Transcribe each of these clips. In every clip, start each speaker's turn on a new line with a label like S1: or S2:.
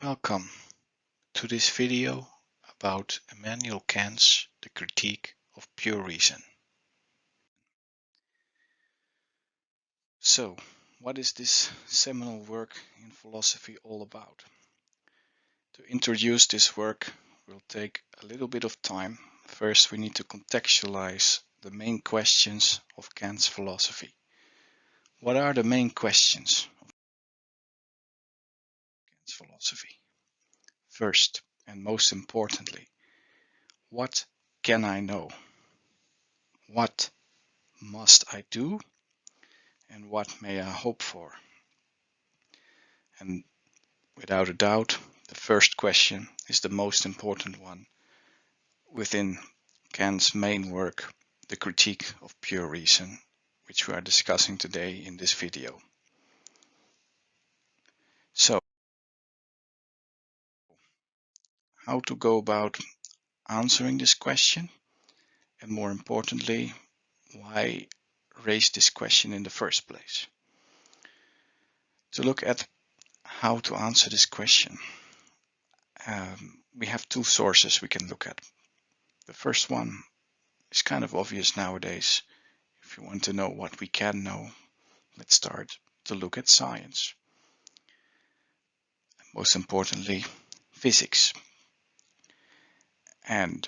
S1: Welcome to this video about Immanuel Kant's The Critique of Pure Reason. So, what is this seminal work in philosophy all about? To introduce this work will take a little bit of time. First, we need to contextualize the main questions of Kant's philosophy. What are the main questions of Kant's philosophy? First, and most importantly, what can I know? What must I do? And what may I hope for? And without a doubt, the first question is the most important one within Kant's main work, The Critique of Pure Reason, which we are discussing today in this video. So, how to go about answering this question, and more importantly, why raise this question in the first place? To look at how to answer this question, we have two sources we can look at. The first one is kind of obvious nowadays. If you want to know what we can know, let's start to look at science. Most importantly, physics. And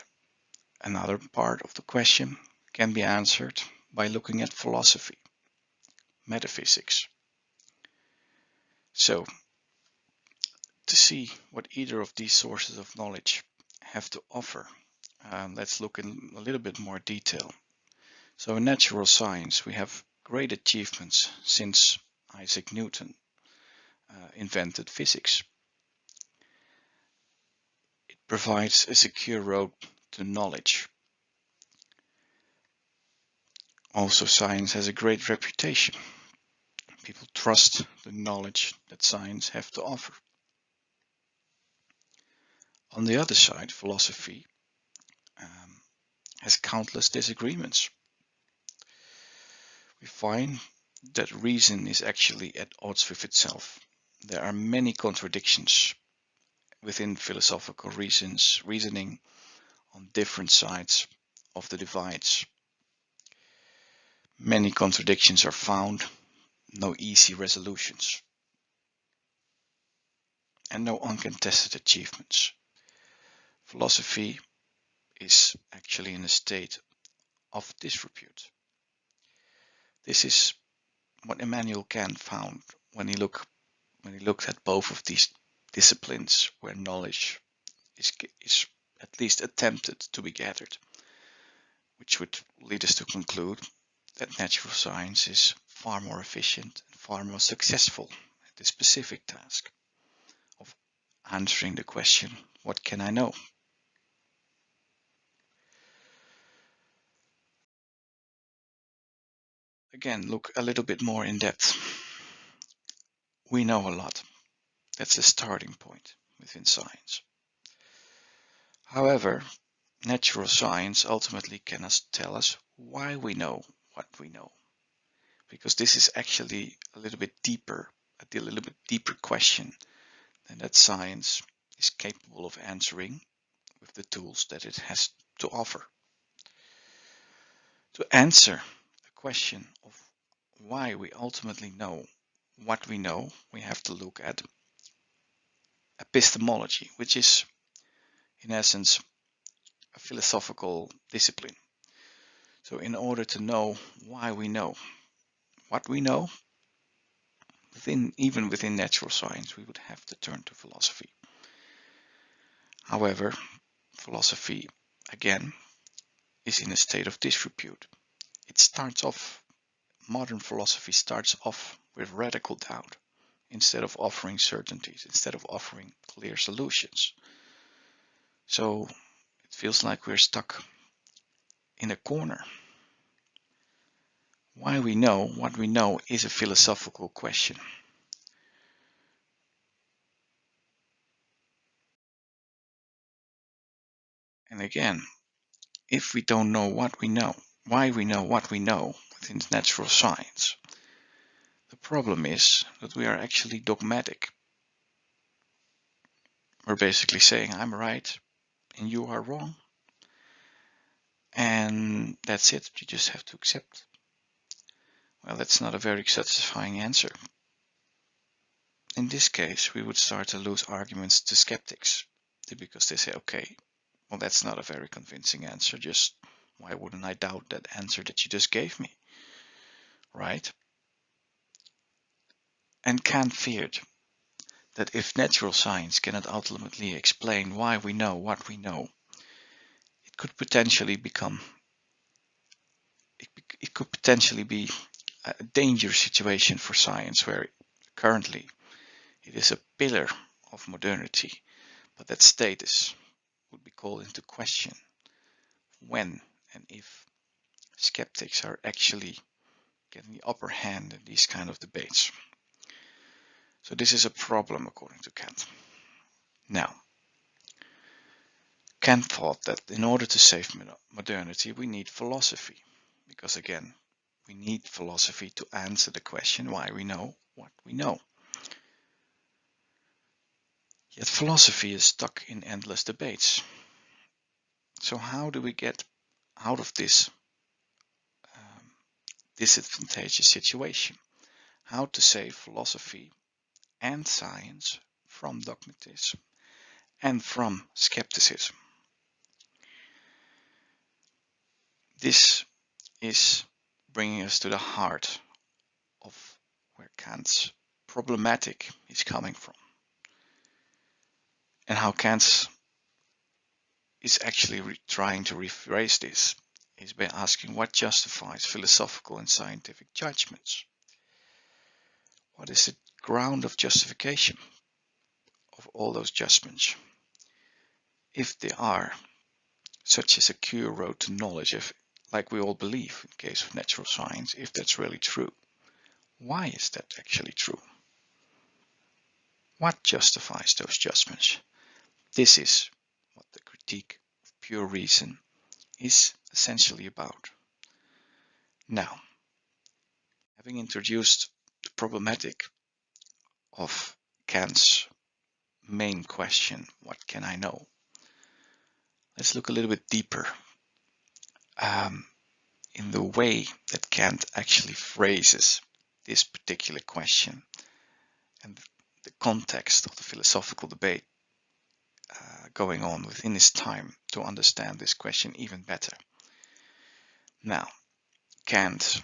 S1: another part of the question can be answered by looking at philosophy, metaphysics. So, to see what either of these sources of knowledge have to offer, let's look in a little bit more detail. So in natural science, we have great achievements since Isaac Newton invented physics. It provides a secure road to knowledge. Also, science has a great reputation. People trust the knowledge that science has to offer. On the other side, philosophy has countless disagreements. We find that reason is actually at odds with itself. There are many contradictions within philosophical reasoning on different sides of the divides. Many contradictions are found, no easy resolutions, and no uncontested achievements. Philosophy is actually in a state of disrepute. This is what Immanuel Kant found when he looked at both of these disciplines where knowledge is at least attempted to be gathered, which would lead us to conclude that natural science is far more efficient and far more successful at this specific task of answering the question, what can I know? Again, look a little bit more in depth. We know a lot. That's the starting point within science. However, natural science ultimately cannot tell us why we know what we know, because this is actually a little bit deeper question than that science is capable of answering with the tools that it has to offer. To answer the question of why we ultimately know what we know, we have to look at epistemology, which is in essence a philosophical discipline. So in order to know why we know what we know, even within natural science, we would have to turn to philosophy. However, philosophy, again, is in a state of disrepute. Modern philosophy starts off with radical doubt, instead of offering certainties, instead of offering clear solutions. So it feels like we're stuck in a corner. Why we know what we know is a philosophical question. And again, if we don't know what we know, why we know what we know within natural science, the problem is that we are actually dogmatic. We're basically saying I'm right and you are wrong. And that's it. You just have to accept. Well, that's not a very satisfying answer. In this case, we would start to lose arguments to skeptics because they say, okay, well, that's not a very convincing answer. Just why wouldn't I doubt that answer that you just gave me? Right? And Kant feared that if natural science cannot ultimately explain why we know what we know, it could potentially be a dangerous situation for science, where currently it is a pillar of modernity, but that status would be called into question when and if skeptics are actually getting the upper hand in these kind of debates. So this is a problem according to Kant. Now, Kant thought that in order to save modernity, we need philosophy, because again, we need philosophy to answer the question why we know what we know. Yet philosophy is stuck in endless debates. So how do we get out of this disadvantageous situation? How to save philosophy and science from dogmatism and from skepticism? This is bringing us to the heart of where Kant's problematic is coming from, and how Kant is actually trying to rephrase this is by asking what justifies philosophical and scientific judgments. What is the ground of justification of all those judgments? If they are such a secure road to knowledge, if, like we all believe in case of natural science, if that's really true, why is that actually true? What justifies those judgments? This is what the critique of pure reason is essentially about. Now, having introduced the problematic of Kant's main question, what can I know? Let's look a little bit deeper in the way that Kant actually phrases this particular question and the context of the philosophical debate going on within his time to understand this question even better. Now, Kant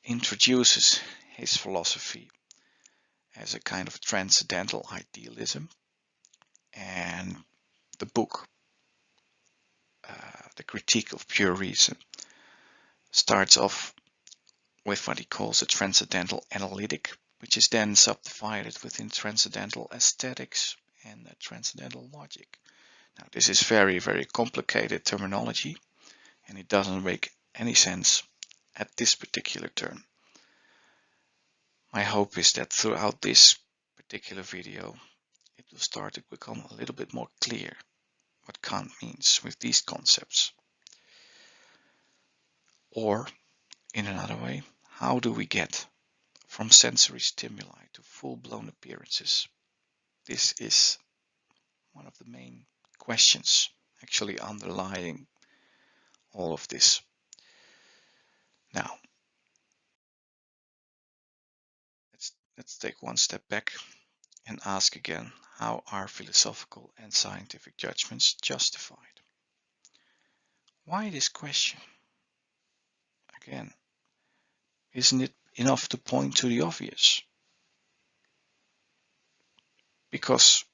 S1: introduces his philosophy as a kind of transcendental idealism, and the book, The Critique of Pure Reason, starts off with what he calls a transcendental analytic, which is then subdivided within transcendental aesthetics and transcendental logic. Now, this is very, very complicated terminology, and it doesn't make any sense at this particular turn. My hope is that throughout this particular video, it will start to become a little bit more clear what Kant means with these concepts. Or, in another way, how do we get from sensory stimuli to full-blown appearances? This is one of the main questions actually underlying all of this. Now, let's take one step back and ask again, how are philosophical and scientific judgments justified? Why this question? Again, isn't it enough to point to the obvious? Because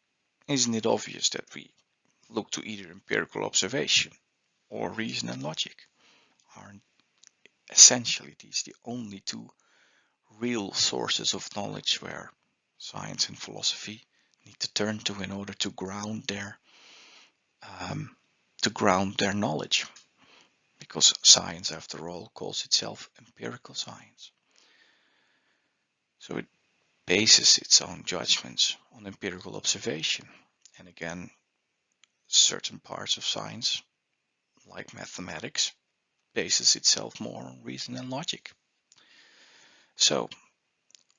S1: isn't it obvious that we look to either empirical observation or reason and logic? Aren't essentially these the only two real sources of knowledge where science and philosophy need to turn to in order to ground their knowledge? Because science, after all, calls itself empirical science. So it bases its own judgments on empirical observation. And again, certain parts of science, like mathematics, bases itself more on reason and logic. So,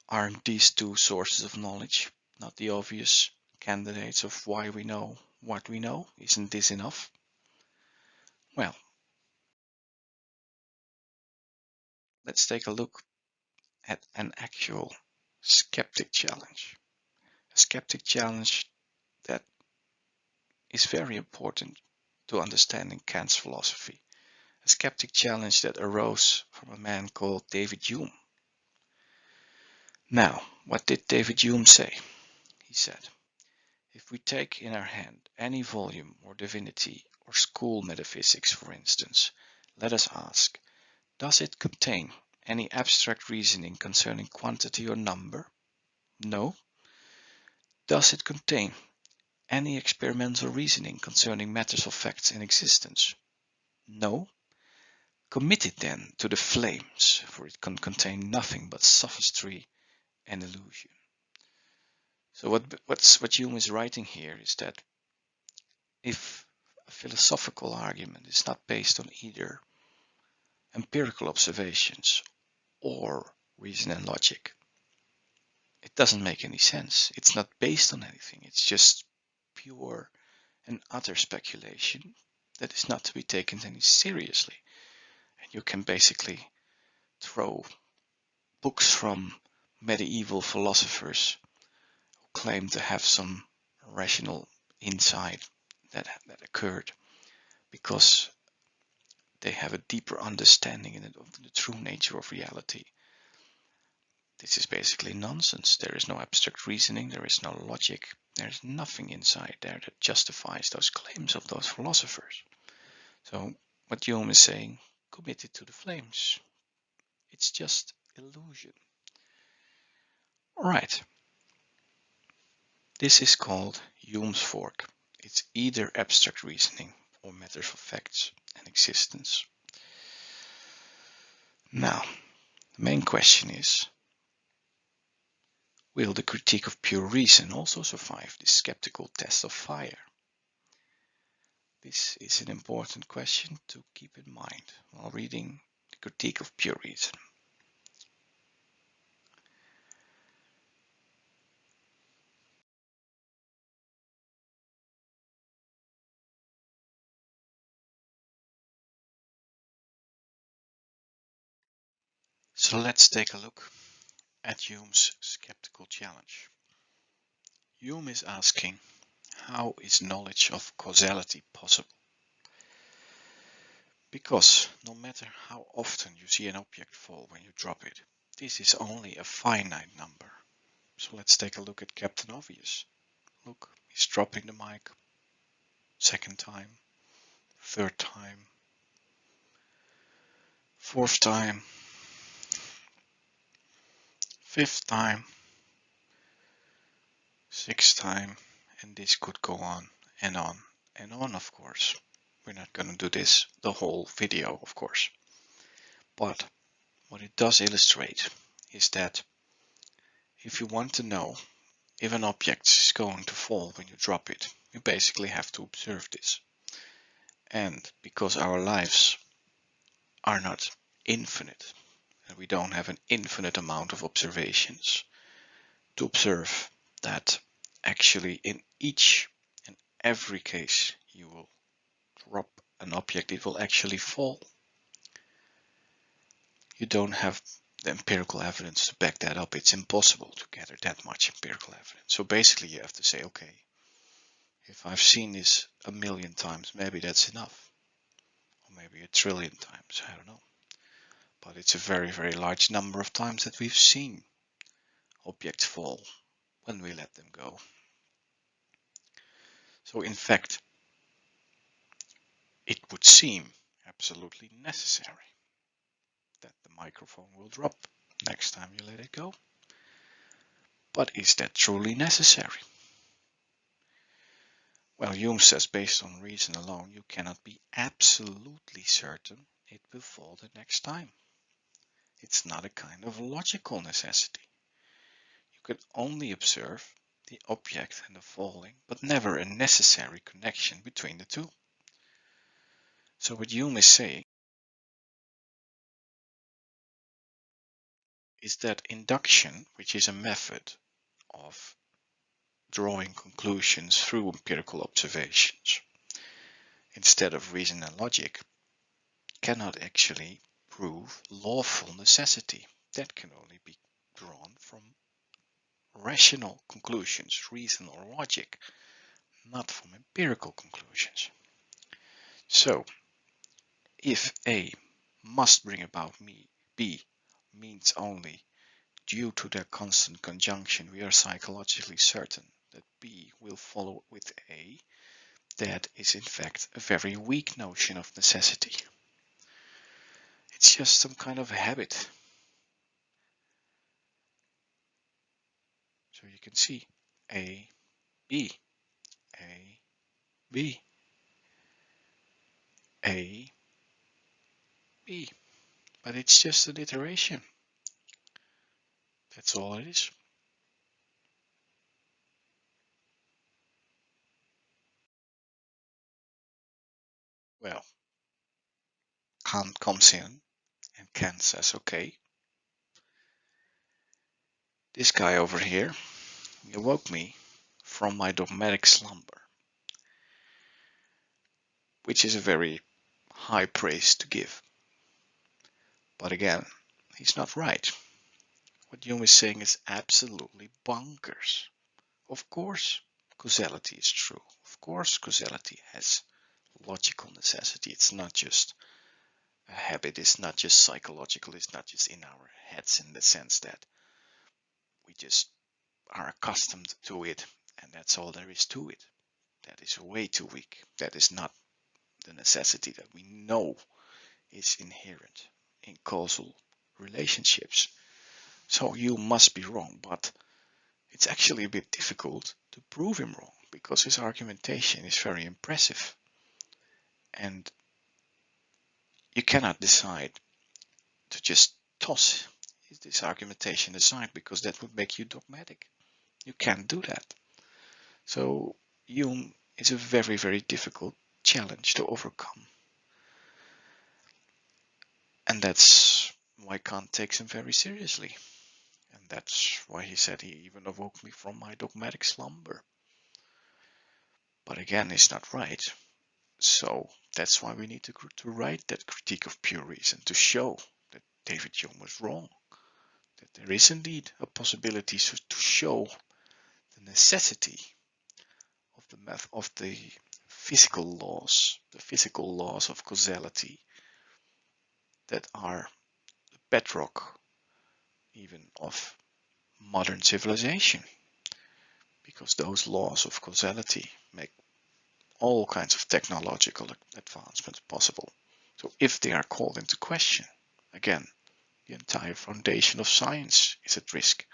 S1: aren't these two sources of knowledge not the obvious candidates of why we know what we know. Isn't this enough? Well, let's take a look at an actual skeptic challenge. A skeptic challenge that is very important to understanding Kant's philosophy. A skeptic challenge that arose from a man called David Hume. Now, what did David Hume say? He said, if we take in our hand any volume or divinity or school metaphysics, for instance, let us ask, does it contain any abstract reasoning concerning quantity or number? No. Does it contain any experimental reasoning concerning matters of facts in existence? No. Commit it then to the flames, for it can contain nothing but sophistry and illusion. So what Hume is writing here is that if a philosophical argument is not based on either empirical observations or reason and logic, it doesn't make any sense. It's not based on anything. It's just pure and utter speculation that is not to be taken any seriously. And you can basically throw books from medieval philosophers who claim to have some rational insight that occurred because they have a deeper understanding of the true nature of reality. This is basically nonsense. There is no abstract reasoning, there is no logic, there's nothing inside there that justifies those claims of those philosophers. So what Hume is saying, commit it to the flames. It's just illusion. Alright. This is called Hume's fork. It's either abstract reasoning or matters of facts and existence. Now, the main question is, will the critique of pure reason also survive this skeptical test of fire? This is an important question to keep in mind while reading the critique of pure reason. So let's take a look at Hume's skeptical challenge. Hume is asking, how is knowledge of causality possible? Because no matter how often you see an object fall when you drop it, this is only a finite number. So let's take a look at Captain Obvious. Look, he's dropping the mic. Second time, third time, fourth time, fifth time, sixth time, and this could go on and on and on, of course. We're not going to do this the whole video, of course. But what it does illustrate is that if you want to know if an object is going to fall when you drop it, you basically have to observe this. And because our lives are not infinite, and we don't have an infinite amount of observations to observe that actually in each and every case you will drop an object, it will actually fall. You don't have the empirical evidence to back that up. It's impossible to gather that much empirical evidence. So basically you have to say, okay, if I've seen this a million times, maybe that's enough. Or maybe a trillion times, I don't know. But it's a very, very large number of times that we've seen objects fall when we let them go. So in fact, it would seem absolutely necessary that the microphone will drop next time you let it go. But is that truly necessary? Well, Hume says based on reason alone, you cannot be absolutely certain it will fall the next time. It's not a kind of logical necessity. You can only observe the object and the falling, but never a necessary connection between the two. So what Hume is saying is that induction, which is a method of drawing conclusions through empirical observations instead of reason and logic cannot actually prove lawful necessity. That can only be drawn from rational conclusions, reason or logic, not from empirical conclusions. So, if A must bring about B means only due to their constant conjunction we are psychologically certain that B will follow with A, that is in fact a very weak notion of necessity. It's just some kind of habit. So you can see A, B, A, B, A, B. But it's just an iteration. That's all it is. Well, Kant comes in and Kant says, okay, this guy over here awoke me from my dogmatic slumber, which is a very high praise to give. But again, he's not right. What Hume is saying is absolutely bonkers. Of course, causality is true. Of course, causality has logical necessity. It's not just a habit. It's not just psychological. It's not just in our heads in the sense that we just are accustomed to it and that's all there is to it. That is way too weak. That is not the necessity that we know is inherent in causal relationships. So you must be wrong, but it's actually a bit difficult to prove him wrong because his argumentation is very impressive and you cannot decide to just toss this argumentation aside because that would make you dogmatic. You can't do that. So Hume is a very, very difficult challenge to overcome. And that's why Kant takes him very seriously. And that's why he said he even awoke me from my dogmatic slumber. But again, it's not right. So that's why we need to write that critique of pure reason, to show that David Hume was wrong. That there is indeed a possibility to show the necessity of the physical laws of causality that are the bedrock even of modern civilization, because those laws of causality make all kinds of technological advancements possible. So if they are called into question, again, the entire foundation of science is at risk.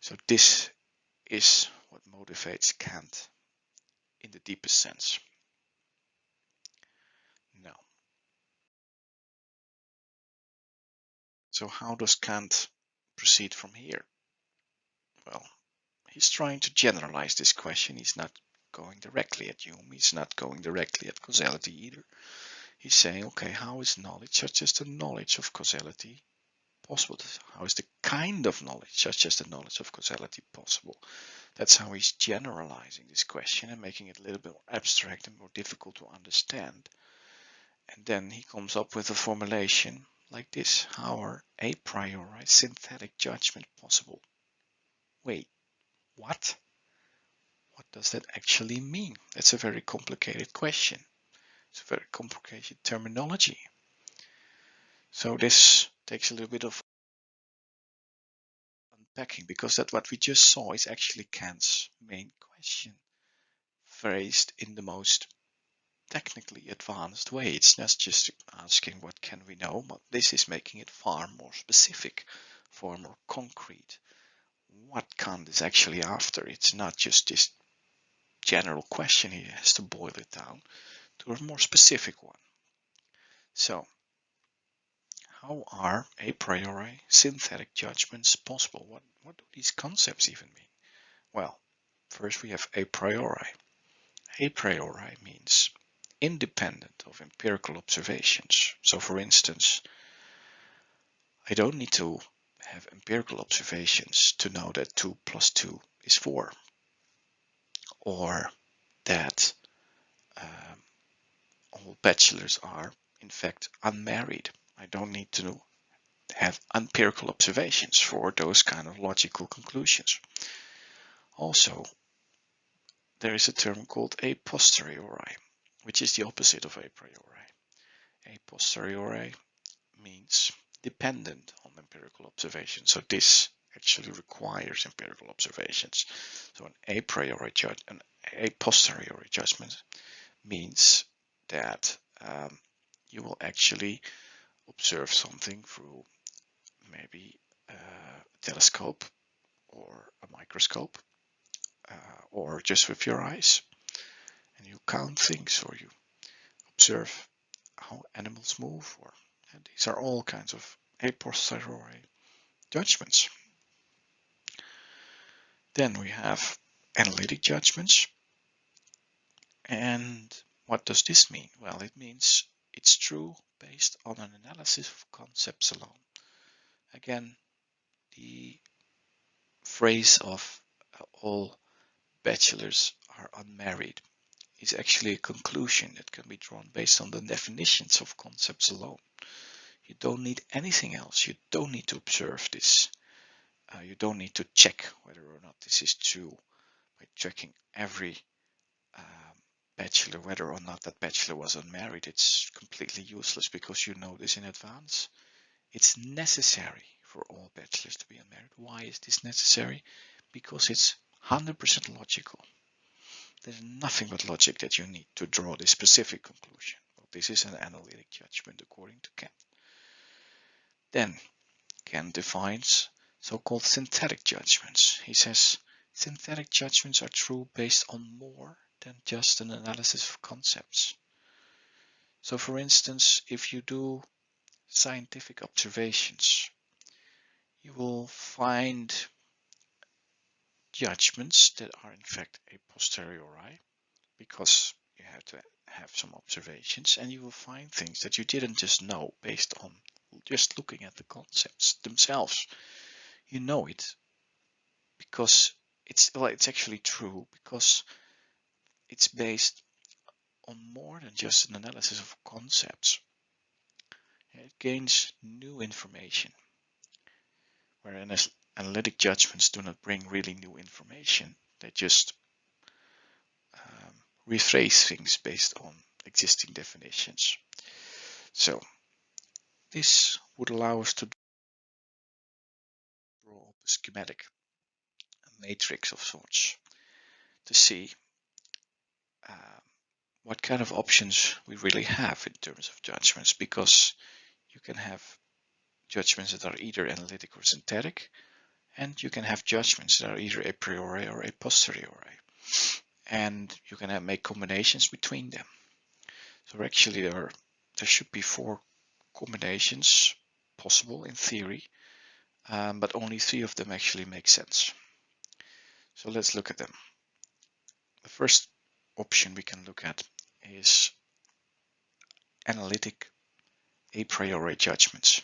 S1: So this is what motivates Kant in the deepest sense. Now, so how does Kant proceed from here? Well, he's trying to generalize this question. He's not going directly at Hume. He's not going directly at causality either. He's saying, okay, how is knowledge such as the knowledge of causality possible? How is the kind of knowledge such as the knowledge of causality possible? That's how he's generalizing this question and making it a little bit more abstract and more difficult to understand. And then he comes up with a formulation like this: how are a priori synthetic judgment possible? Wait, what? What does that actually mean? That's a very complicated question. It's a very complicated terminology. So this takes a little bit of unpacking, because that what we just saw is actually Kant's main question, phrased in the most technically advanced way. It's not just asking what can we know, but this is making it far more specific, far more concrete. What Kant is actually after. It's not just this general question. He has to boil it down to a more specific one. So, how are a priori synthetic judgments possible? What do these concepts even mean? Well, first we have a priori. A priori means independent of empirical observations. So for instance, I don't need to have empirical observations to know that 2 plus 2 is 4. or that all bachelors are in fact unmarried. I don't need to have empirical observations for those kind of logical conclusions. Also, there is a term called a posteriori, which is the opposite of a priori. A posteriori means dependent on empirical observation. So this actually requires empirical observations. So an a priori judgment, a posteriori judgment means that you will actually observe something through maybe a telescope or a microscope or just with your eyes, and you count things or you observe how animals move, or these are all kinds of a posteriori judgments. Then we have analytic judgments. And what does this mean? Well, it means it's true based on an analysis of concepts alone. Again, the phrase of all bachelors are unmarried is actually a conclusion that can be drawn based on the definitions of concepts alone. You don't need anything else. You don't need to observe this. You don't need to check whether or not this is true by checking every bachelor, whether or not that bachelor was unmarried. It's completely useless because you know this in advance. It's necessary for all bachelors to be unmarried. Why is this necessary? Because it's 100% logical. There's nothing but logic that you need to draw this specific conclusion. Well, this is an analytic judgment according to Kant. Then Kant defines so-called synthetic judgments. He says synthetic judgments are true based on more than just an analysis of concepts. So for instance, if you do scientific observations, you will find judgments that are in fact a posteriori, because you have to have some observations, and you will find things that you didn't just know based on just looking at the concepts themselves. You know it because it's actually true because it's based on more than just an analysis of concepts. It gains new information, whereas analytic judgments do not bring really new information. They just rephrase things based on existing definitions. So this would allow us to draw up a schematic, a matrix of sorts, to see what kind of options we really have in terms of judgments, because you can have judgments that are either analytic or synthetic, and you can have judgments that are either a priori or a posteriori, and you can make combinations between them. So actually there should be 4 combinations possible in theory, but only 3 of them actually make sense. So let's look at them. The first option we can look at is analytic a priori judgments.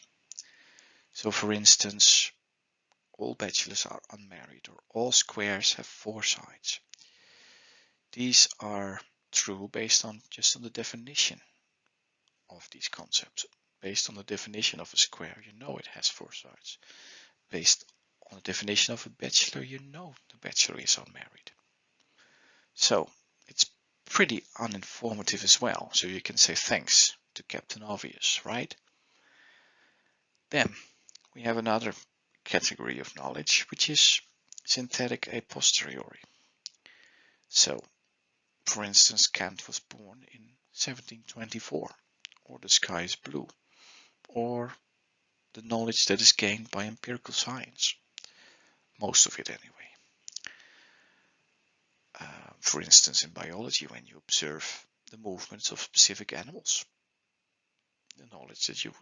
S1: So for instance, all bachelors are unmarried, or all squares have 4 sides. These are true based on just on the definition of these concepts. Based on the definition of a square, you know it has 4 sides. Based on the definition of a bachelor, you know the bachelor is unmarried. So it's pretty uninformative as well. So you can say thanks to Captain Obvious, right? Then we have another category of knowledge, which is synthetic a posteriori. So, for instance, Kant was born in 1724, or the sky is blue, or the knowledge that is gained by empirical science, most of it anyway. For instance, in biology, when you observe the movements of specific animals, the knowledge that you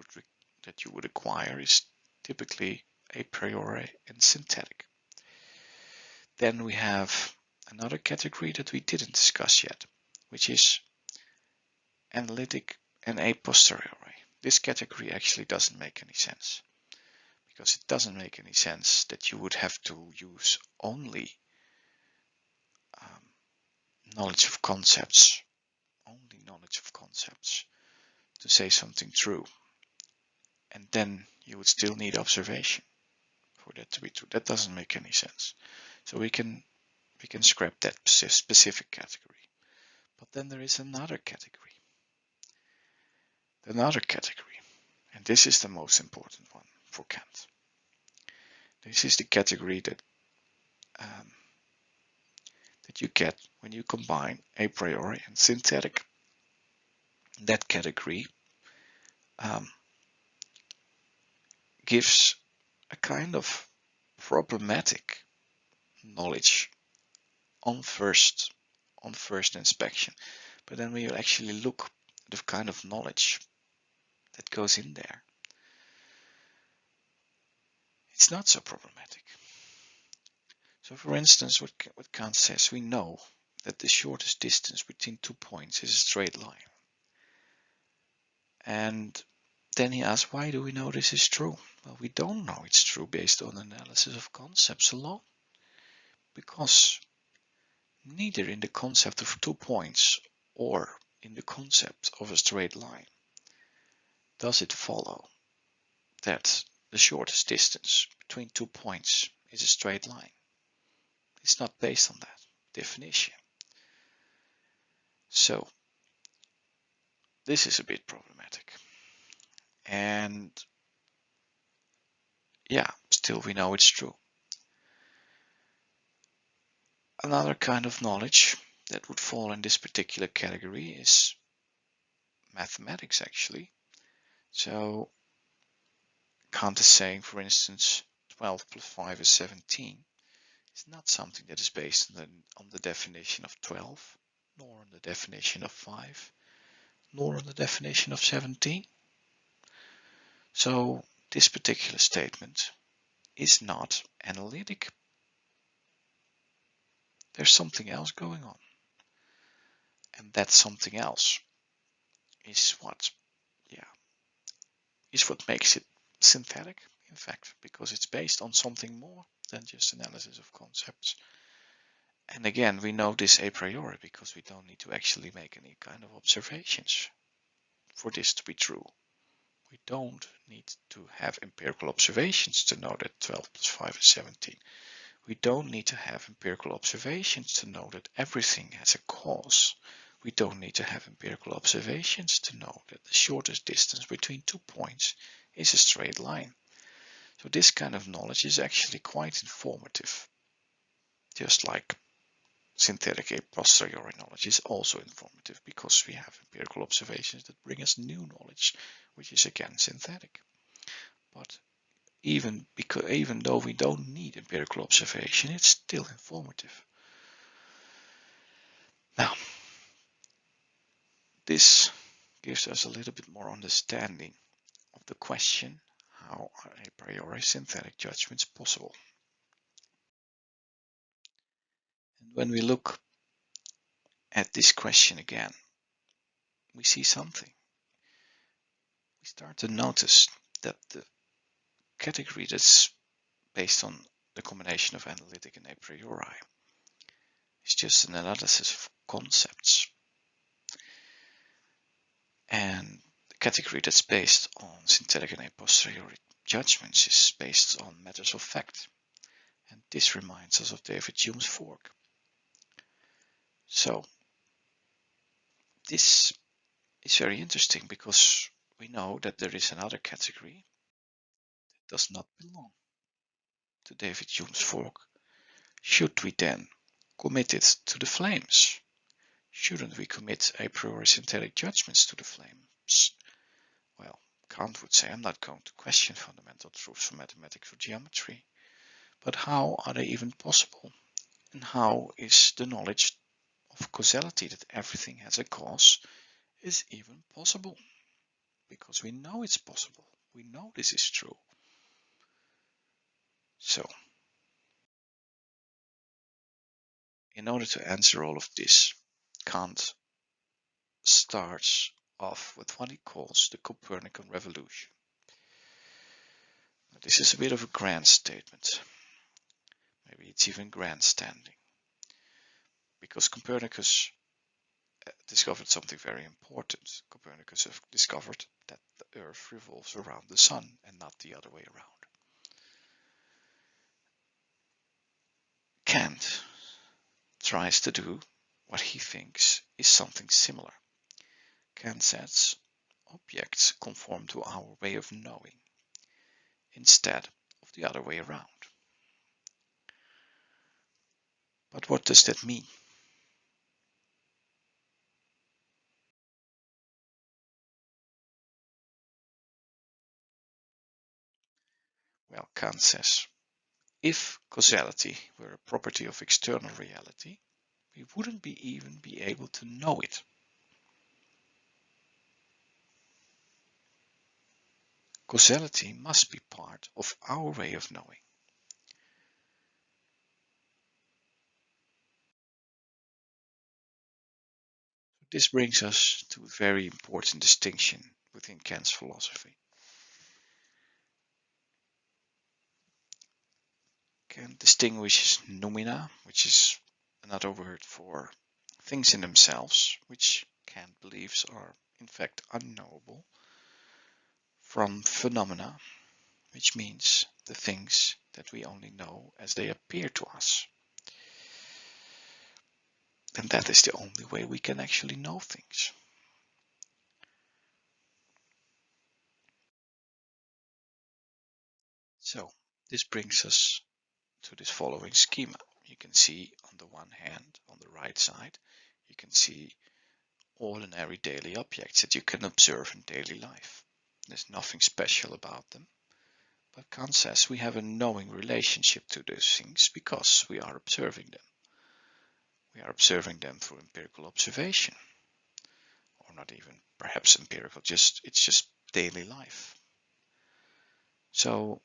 S1: would acquire is typically a priori and synthetic. Then we have another category that we didn't discuss yet, which is analytic and a posteriori. This category actually doesn't make any sense, because it doesn't make any sense that you would have to use only knowledge of concepts, only knowledge of concepts, to say something true. And then you would still need observation for that to be true. That doesn't make any sense. So we can scrap that specific category. But then there is another category. Another category. And this is the most important one for Kant. This is the category that that you get when you combine a priori and synthetic. That category gives a kind of problematic knowledge on first inspection. But then when you actually look at the kind of knowledge that goes in there, it's not so problematic. So for instance, what Kant says, we know that the shortest distance between 2 points is a straight line. And then he asks, why do we know this is true? Well, we don't know it's true based on analysis of concepts alone. Because neither in the concept of 2 points or in the concept of a straight line does it follow that the shortest distance between 2 points is a straight line. It's not based on that definition. So this is a bit problematic. And yeah, still we know it's true. Another kind of knowledge that would fall in this particular category is mathematics, actually. So Kant is saying, for instance, 12 plus 5 is 17. It's not something that is based on the definition of 12, nor on the definition of 5, nor on the definition of 17. So this particular statement is not analytic. There's something else going on. And that something else is what makes it synthetic, in fact, because it's based on something more than just analysis of concepts. And again, we know this a priori because we don't need to actually make any kind of observations for this to be true. We don't need to have empirical observations to know that 12 plus 5 is 17. We don't need to have empirical observations to know that everything has a cause. We don't need to have empirical observations to know that the shortest distance between 2 points is a straight line. So this kind of knowledge is actually quite informative. Just like synthetic a posteriori knowledge is also informative because we have empirical observations that bring us new knowledge, which is again synthetic. But even though we don't need empirical observation, it's still informative. Now, this gives us a little bit more understanding of the question, how are a priori synthetic judgments possible? And when we look at this question again, we see something. We start to notice that the category that's based on the combination of analytic and a priori is just an analysis of concepts. And the category that's based on synthetic and a posteriori judgments is based on matters of fact. And this reminds us of David Hume's fork. So this is very interesting because we know that there is another category that does not belong to David Hume's fork. Should we then commit it to the flames? Shouldn't we commit a priori synthetic judgments to the flames? Well, Kant would say, I'm not going to question fundamental truths from mathematics or geometry, but how are they even possible? And how is the knowledge of causality, that everything has a cause, is even possible? Because we know it's possible. We know this is true. So, in order to answer all of this, Kant starts off with what he calls the Copernican revolution. Now, this is a bit of a grand statement. Maybe it's even grandstanding. because Copernicus discovered something very important. Copernicus discovered that the Earth revolves around the Sun and not the other way around. Kant tries to do what he thinks is something similar. Kant says objects conform to our way of knowing instead of the other way around. But what does that mean? Well, Kant says, if causality were a property of external reality, we wouldn't even be able to know it. Causality must be part of our way of knowing. This brings us to a very important distinction within Kant's philosophy. Kant distinguishes noumena, which is another word for things in themselves, which Kant believes are in fact unknowable, from phenomena, which means the things that we only know as they appear to us. And that is the only way we can actually know things. So this brings us to this following schema. You can see on the one hand, on the right side, you can see ordinary daily objects that you can observe in daily life. There's nothing special about them. But Kant says we have a knowing relationship to those things because we are observing them. We are observing them through empirical observation. Or not even perhaps empirical, it's just daily life. So,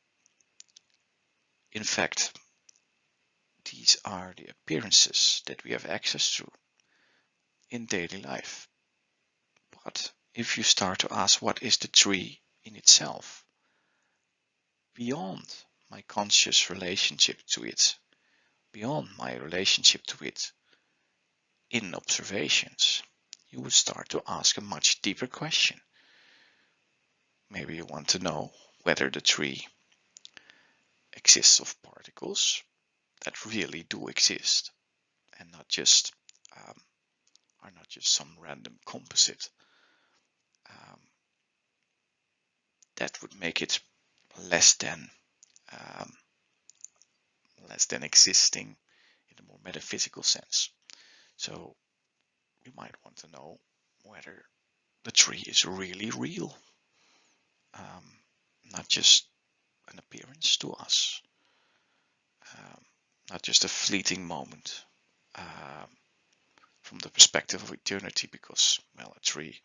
S1: in fact, these are the appearances that we have access to in daily life. But if you start to ask what is the tree in itself, beyond my conscious relationship to it, beyond my relationship to it in observations, you would start to ask a much deeper question. Maybe you want to know whether the tree exists of particles that really do exist and not just are not just some random composite. That would make it less than um, existing in a more metaphysical sense. So you might want to know whether the tree is really real, not just an appearance to us, not just a fleeting moment from the perspective of eternity, because, well, a tree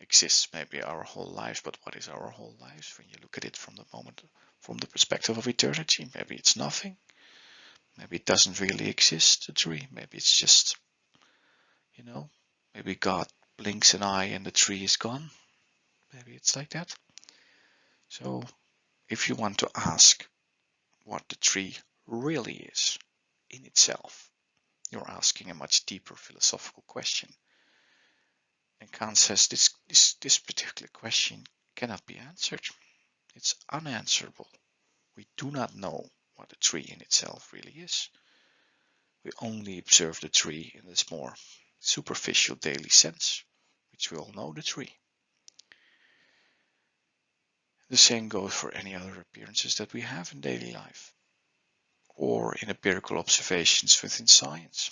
S1: exists maybe our whole life, but what is our whole life when you look at it from the moment, from the perspective of eternity? Maybe it's nothing. Maybe it doesn't really exist, a tree. Maybe it's just, maybe God blinks an eye and the tree is gone. Maybe it's like that. So if you want to ask what the tree really is in itself, you're asking a much deeper philosophical question. And Kant says this particular question cannot be answered. It's unanswerable. We do not know what the tree in itself really is. We only observe the tree in this more superficial daily sense, which we all know the tree. The same goes for any other appearances that we have in daily life or in empirical observations within science.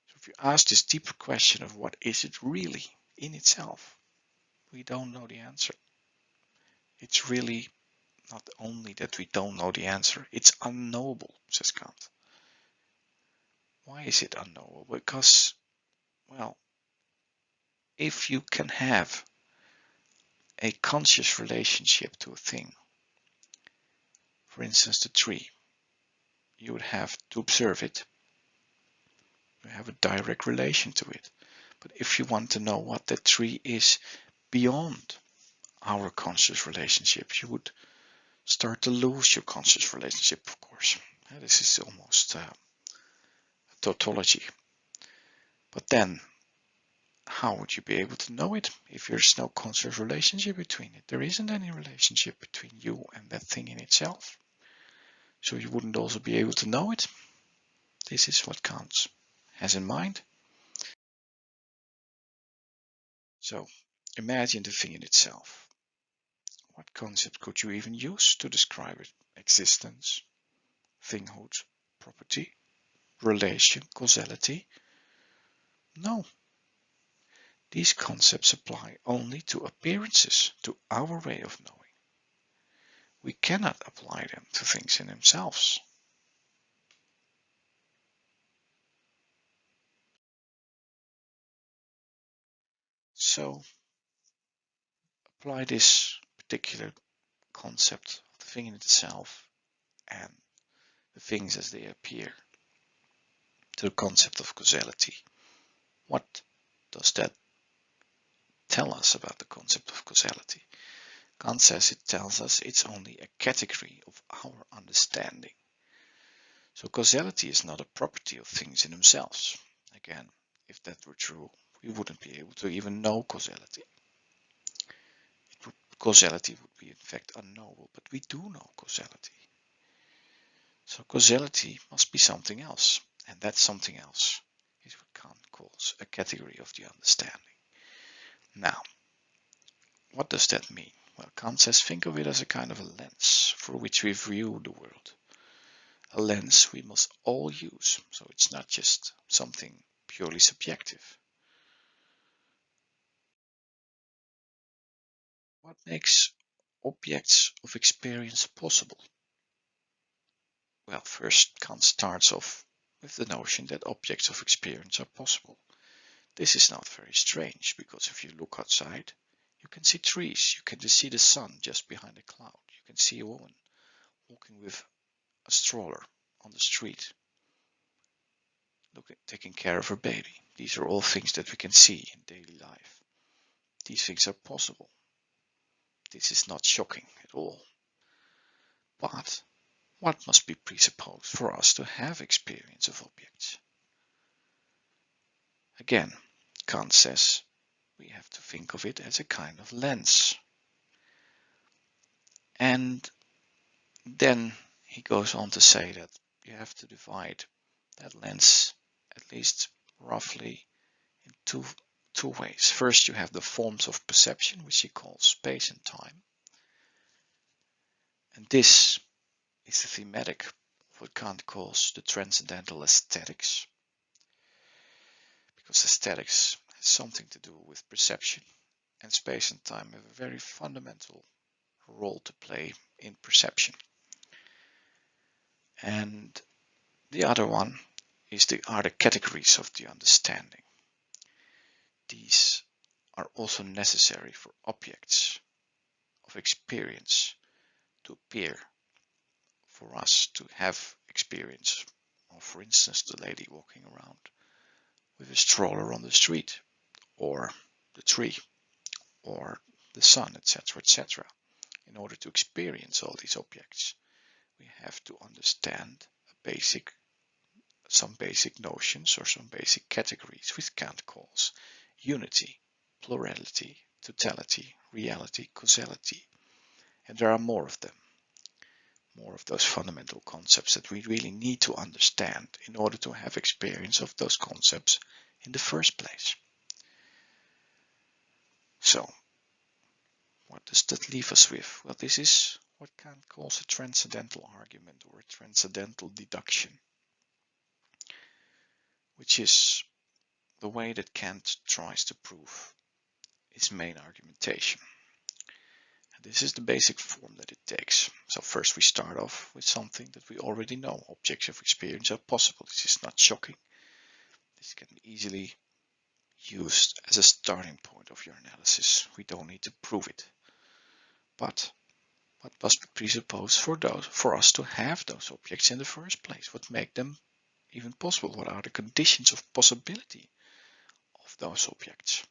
S1: So if you ask this deeper question of what is it really in itself, we don't know the answer. It's really not only that we don't know the answer, it's unknowable, says Kant. Why is it unknowable? Because, well, if you can have a conscious relationship to a thing, for instance the tree, you would have to observe it. You have a direct relation to it. But if you want to know what that tree is beyond our conscious relationship, you would start to lose your conscious relationship, of course. This is almost a tautology. But then, how would you be able to know it if there's no conscious relationship between it? There isn't any relationship between you and that thing in itself. So you wouldn't also be able to know it. This is what Kant has in mind. So imagine the thing in itself. What concept could you even use to describe it? Existence, thinghood, property, relation, causality? No. These concepts apply only to appearances, to our way of knowing. We cannot apply them to things in themselves. So apply this particular concept of the thing in itself and the things as they appear to the concept of causality. What does that tell us about the concept of causality? Kant says it tells us it's only a category of our understanding. So causality is not a property of things in themselves. Again, if that were true, we wouldn't be able to even know causality. Causality would be in fact unknowable, but we do know causality. So causality must be something else, and that something else is what Kant calls a category of the understanding. Now, what does that mean? Well, Kant says think of it as a kind of a lens through which we view the world. A lens we must all use, so it's not just something purely subjective. What makes objects of experience possible? Well, first Kant starts off with the notion that objects of experience are possible. This is not very strange, because if you look outside, you can see trees, you can see the sun just behind a cloud, you can see a woman walking with a stroller on the street, taking care of her baby. These are all things that we can see in daily life. These things are possible. This is not shocking at all. But what must be presupposed for us to have experience of objects? Again, Kant says we have to think of it as a kind of lens. And then he goes on to say that you have to divide that lens at least roughly in two ways. First, you have the forms of perception, which he calls space and time. And this is the thematic of what Kant calls the transcendental aesthetics. Because aesthetics has something to do with perception, and space and time have a very fundamental role to play in perception. And the other one are the categories of the understanding. These are also necessary for objects of experience to appear, for us to have experience. Or for instance, the lady walking around with a stroller on the street, or the tree, or the sun, etc., etc. In order to experience all these objects, we have to understand some basic notions or some basic categories, which Kant calls unity, plurality, totality, reality, causality. And there are more of them, more of those fundamental concepts that we really need to understand in order to have experience of those concepts in the first place. So, what does that leave us with? Well, this is what Kant calls a transcendental argument or a transcendental deduction, which is the way that Kant tries to prove his main argumentation. And this is the basic form that it takes. So first we start off with something that we already know. Objects of experience are possible. This is not shocking. This can be easily used as a starting point of your analysis. We don't need to prove it. But what must be presupposed for us to have those objects in the first place? What make them even possible? What are the conditions of possibility of those objects?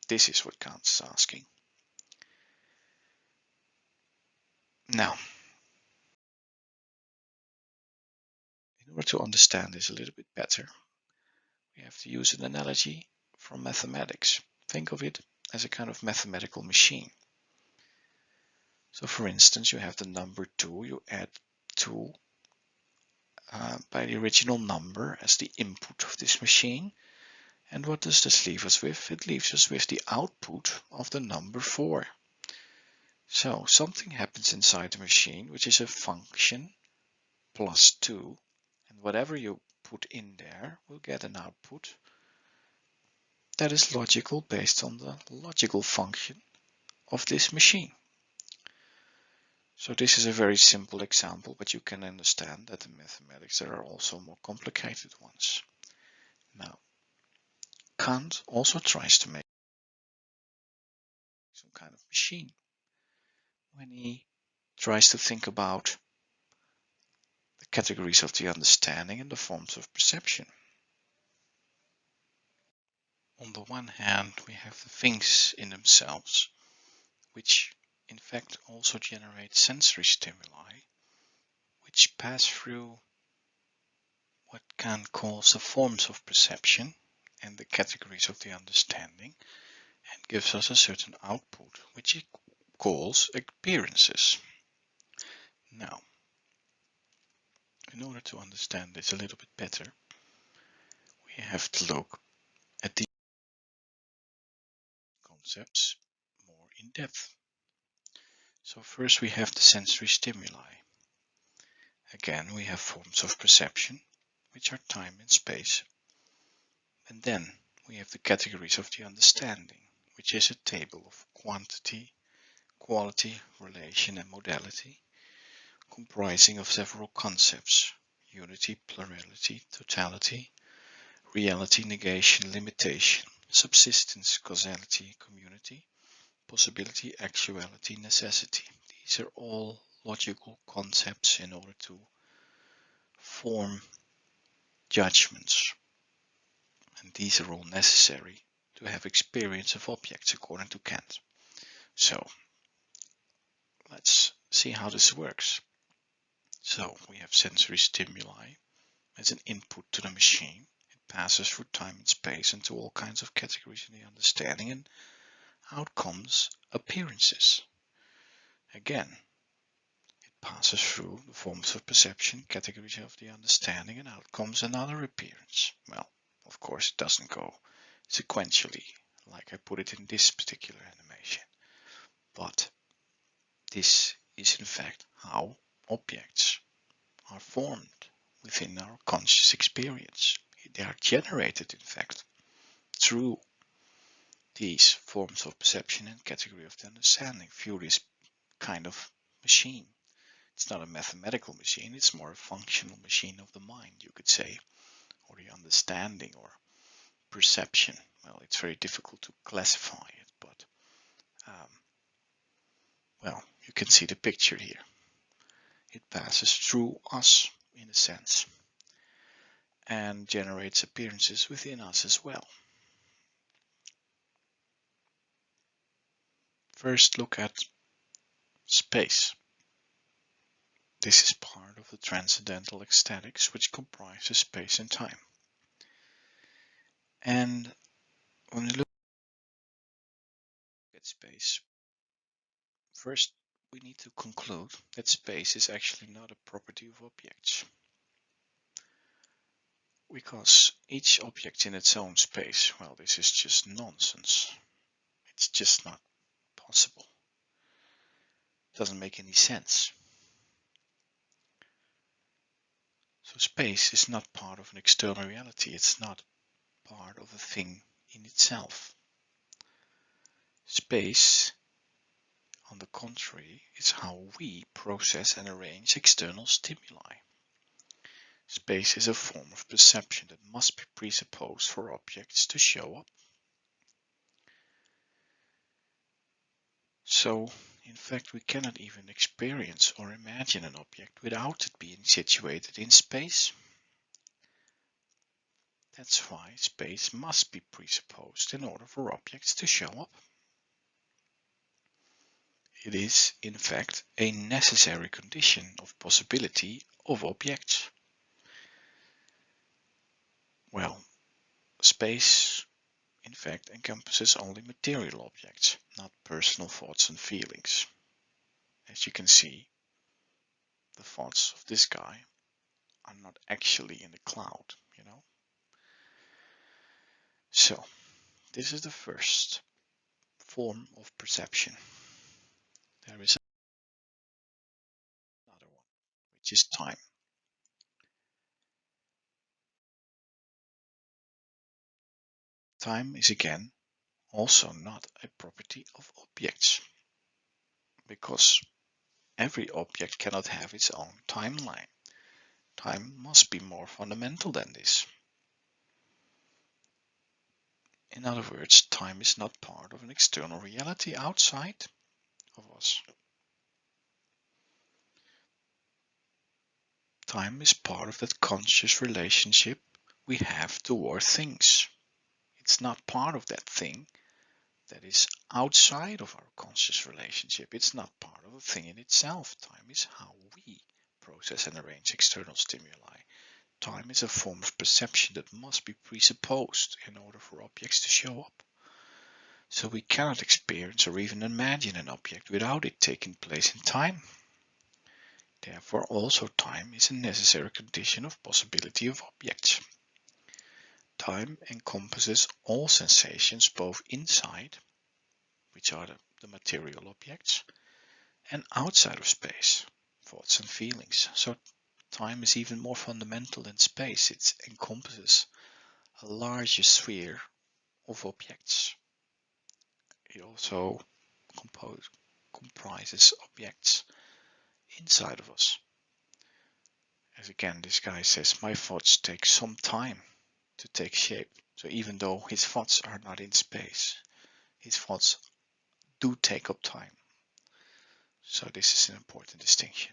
S1: This is what Kant is asking. Now, in order to understand this a little bit better, we have to use an analogy from mathematics. Think of it as a kind of mathematical machine. So for instance, you have the number 2, you add 2 by the original number as the input of this machine. And what does this leave us with? It leaves us with the output of the number 4. So something happens inside the machine, which is a function plus 2. And whatever you put in there will get an output that is logical based on the logical function of this machine. So this is a very simple example, but you can understand that in mathematics there are also more complicated ones. Now, Kant also tries to make some kind of machine when he tries to think about the categories of the understanding and the forms of perception. On the one hand, we have the things in themselves, which in fact also generate sensory stimuli, which pass through what Kant calls the forms of perception and the categories of the understanding, and gives us a certain output, which he calls appearances. Now, in order to understand this a little bit better, we have to look at these concepts more in depth. So first we have the sensory stimuli. Again, we have forms of perception, which are time and space. And then we have the categories of the understanding, which is a table of quantity, quality, relation and modality, comprising of several concepts: unity, plurality, totality, reality, negation, limitation, subsistence, causality, community, possibility, actuality, necessity. These are all logical concepts in order to form judgments. And these are all necessary to have experience of objects according to Kant. So let's see how this works. So we have sensory stimuli as an input to the machine. It passes through time and space into all kinds of categories in the understanding, and out comes appearances. Again, it passes through the forms of perception, categories of the understanding, and out comes another appearance. Well, of course it doesn't go sequentially like I put it in this particular animation, but this is in fact how objects are formed within our conscious experience. They are generated in fact through these forms of perception and category of the understanding through this kind of machine. It's not a mathematical machine, it's more a functional machine of the mind, you could say, or the understanding or perception. Well, it's very difficult to classify it, but well, you can see the picture here. It passes through us in a sense and generates appearances within us as well. First, look at space. This is part of the transcendental ecstatics, which comprises space and time. And when you look at space, first we need to conclude that space is actually not a property of objects, because each object in its own space, well, this is just nonsense. It's just not possible. It doesn't make any sense. So space is not part of an external reality. It's not part of a thing in itself. Space, on the contrary, is how we process and arrange external stimuli. Space is a form of perception that must be presupposed for objects to show up. So, in fact, we cannot even experience or imagine an object without it being situated in space. That's why space must be presupposed in order for objects to show up. It is, in fact, a necessary condition of possibility of objects. Well, space, in fact, encompasses only material objects, not personal thoughts and feelings. As you can see, the thoughts of this guy are not actually in the cloud, you know. So, this is the first form of perception. There is another one, which is time. Time is again also not a property of objects, because every object cannot have its own timeline. Time must be more fundamental than this. In other words, time is not part of an external reality outside of us. Time is part of that conscious relationship we have toward things. It's not part of that thing that is outside of our conscious relationship. It's not part of a thing in itself. Time is how we process and arrange external stimuli. Time is a form of perception that must be presupposed in order for objects to show up. So we cannot experience or even imagine an object without it taking place in time. Therefore, also time is a necessary condition of possibility of objects. Time encompasses all sensations both inside, which are the material objects, and outside of space, thoughts and feelings. So time is even more fundamental than space. It encompasses a larger sphere of objects. It also comprises objects inside of us. As again, this guy says, my thoughts take some time to take shape. So even though his thoughts are not in space, his thoughts do take up time. So this is an important distinction.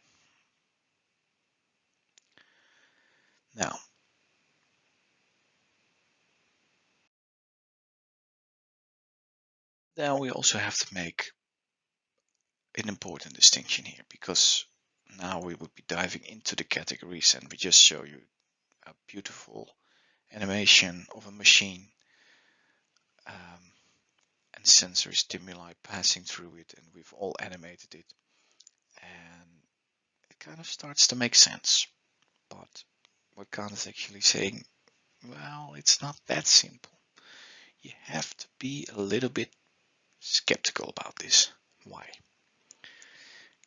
S1: Now, we also have to make an important distinction here, because now we would be diving into the categories, and we just show you a beautiful animation of a machine and sensory stimuli passing through it, and we've all animated it, and it kind of starts to make sense. But what Kant is actually saying, well, it's not that simple. You have to be a little bit skeptical about this. Why?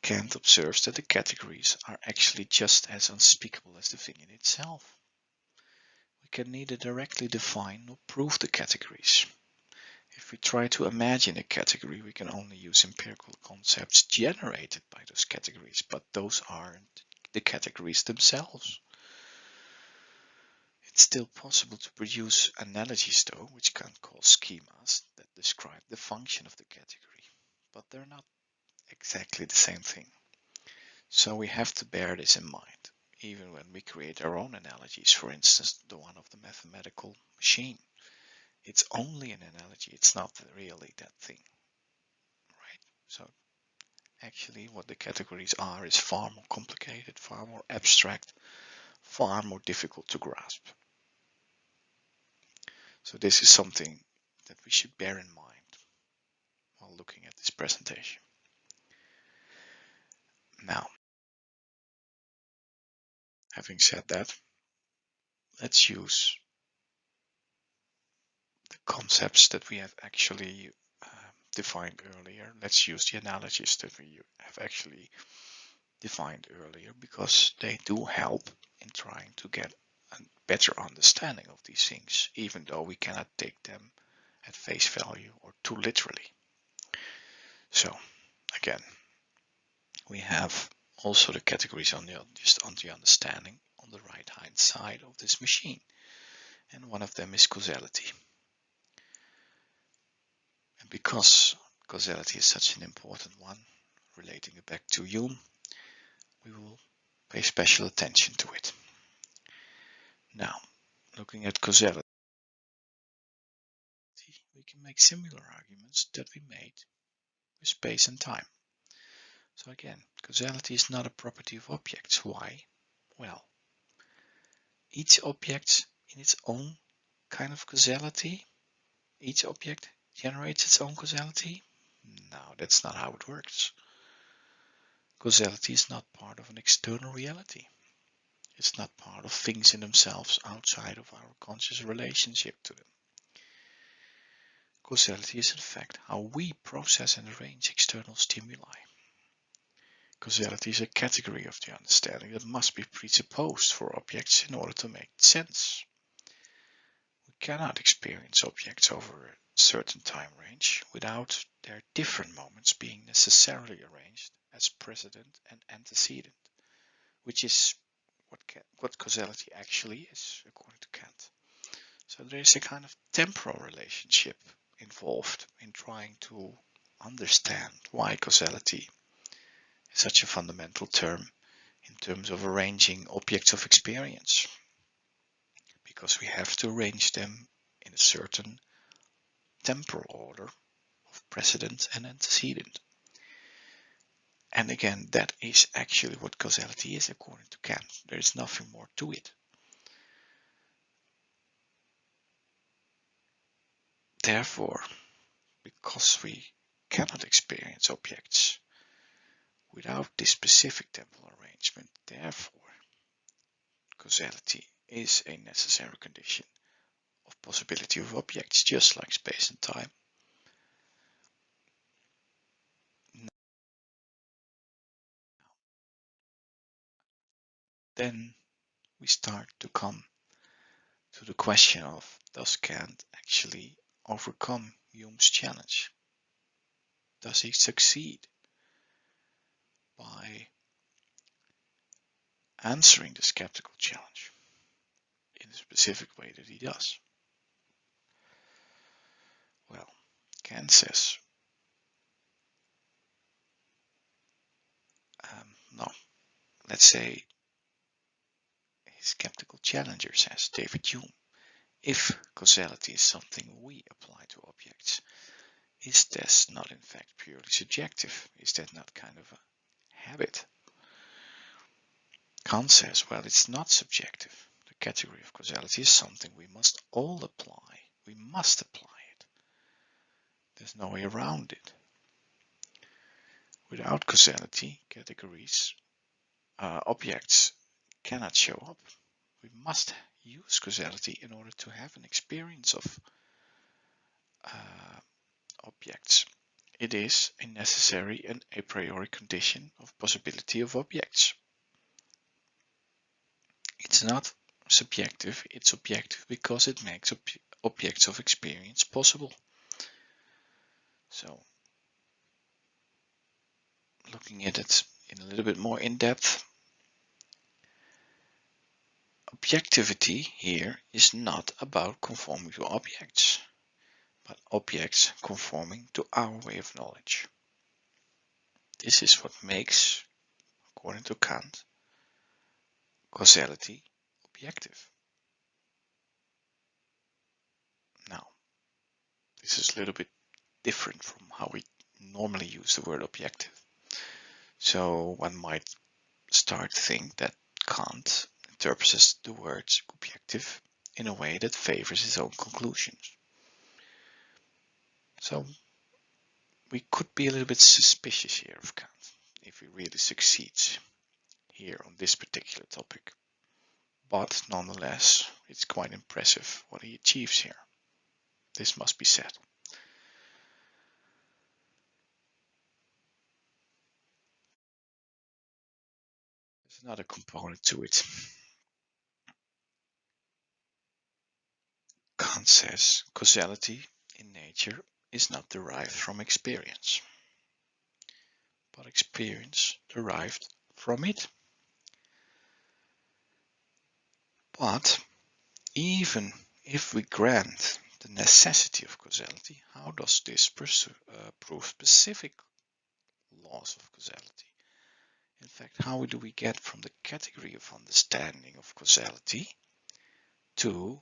S1: Kant observes that the categories are actually just as unspeakable as the thing in itself. We can neither directly define nor prove the categories. If we try to imagine a category, we can only use empirical concepts generated by those categories, but those aren't the categories themselves. It's still possible to produce analogies, though, which Kant calls schemas, that describe the function of the category, but they're not exactly the same thing. So we have to bear this in mind, even when we create our own analogies, for instance, the one of the mathematical machine. It's only an analogy, it's not really that thing, right? So actually what the categories are is far more complicated, far more abstract, far more difficult to grasp. So this is something that we should bear in mind while looking at this presentation. Now, having said that, let's use the concepts that we have actually defined earlier. Let's use the analogies that we have actually defined earlier, because they do help in trying to get a better understanding of these things, even though we cannot take them at face value or too literally. So again, we have also the categories on the understanding on the right hand side of this machine, and one of them is causality. And because causality is such an important one, relating it back to Hume, we will pay special attention to it. Now, looking at causality, we can make similar arguments that we made with space and time. So again, causality is not a property of objects. Why? Well, each object in its own kind of causality? Each object generates its own causality? No, that's not how it works. Causality is not part of an external reality. It's not part of things in themselves outside of our conscious relationship to them. Causality is in fact how we process and arrange external stimuli. Causality is a category of the understanding that must be presupposed for objects in order to make sense. We cannot experience objects over a certain time range without their different moments being necessarily arranged as precedent and antecedent, which is what causality actually is, according to Kant. So there is a kind of temporal relationship involved in trying to understand why causality is such a fundamental term in terms of arranging objects of experience, because we have to arrange them in a certain temporal order of precedent and antecedent. And again, that is actually what causality is, according to Kant. There is nothing more to it. Therefore, because we cannot experience objects without this specific temporal arrangement, therefore, causality is a necessary condition of possibility of objects, just like space and time. Then we start to come to the question of, does Kant actually overcome Hume's challenge? Does he succeed by answering the skeptical challenge in the specific way that he does? Well, Kant says, no, let's say his skeptical challenger says, David Hume, if causality is something we apply to objects, is this not in fact purely subjective? Is that not kind of a habit? Kant says, well, it's not subjective. The category of causality is something we must all apply. We must apply it. There's no way around it. Without causality, categories, objects cannot show up. We must use causality in order to have an experience of objects. It is a necessary and a priori condition of possibility of objects. It's not subjective, it's objective because it makes objects of experience possible. So, looking at it in a little bit more in depth, objectivity here is not about conforming to objects, but objects conforming to our way of knowledge. This is what makes, according to Kant, causality objective. Now, this is a little bit different from how we normally use the word objective. So one might start to think that Kant interprets the word objective in a way that favors his own conclusions. So we could be a little bit suspicious here of Kant if he really succeeds here on this particular topic. But nonetheless, it's quite impressive what he achieves here. This must be said. There's another component to it. Kant says causality in nature is not derived from experience, but experience derived from it. But even if we grant the necessity of causality, how does this prove specific laws of causality? In fact, how do we get from the category of understanding of causality to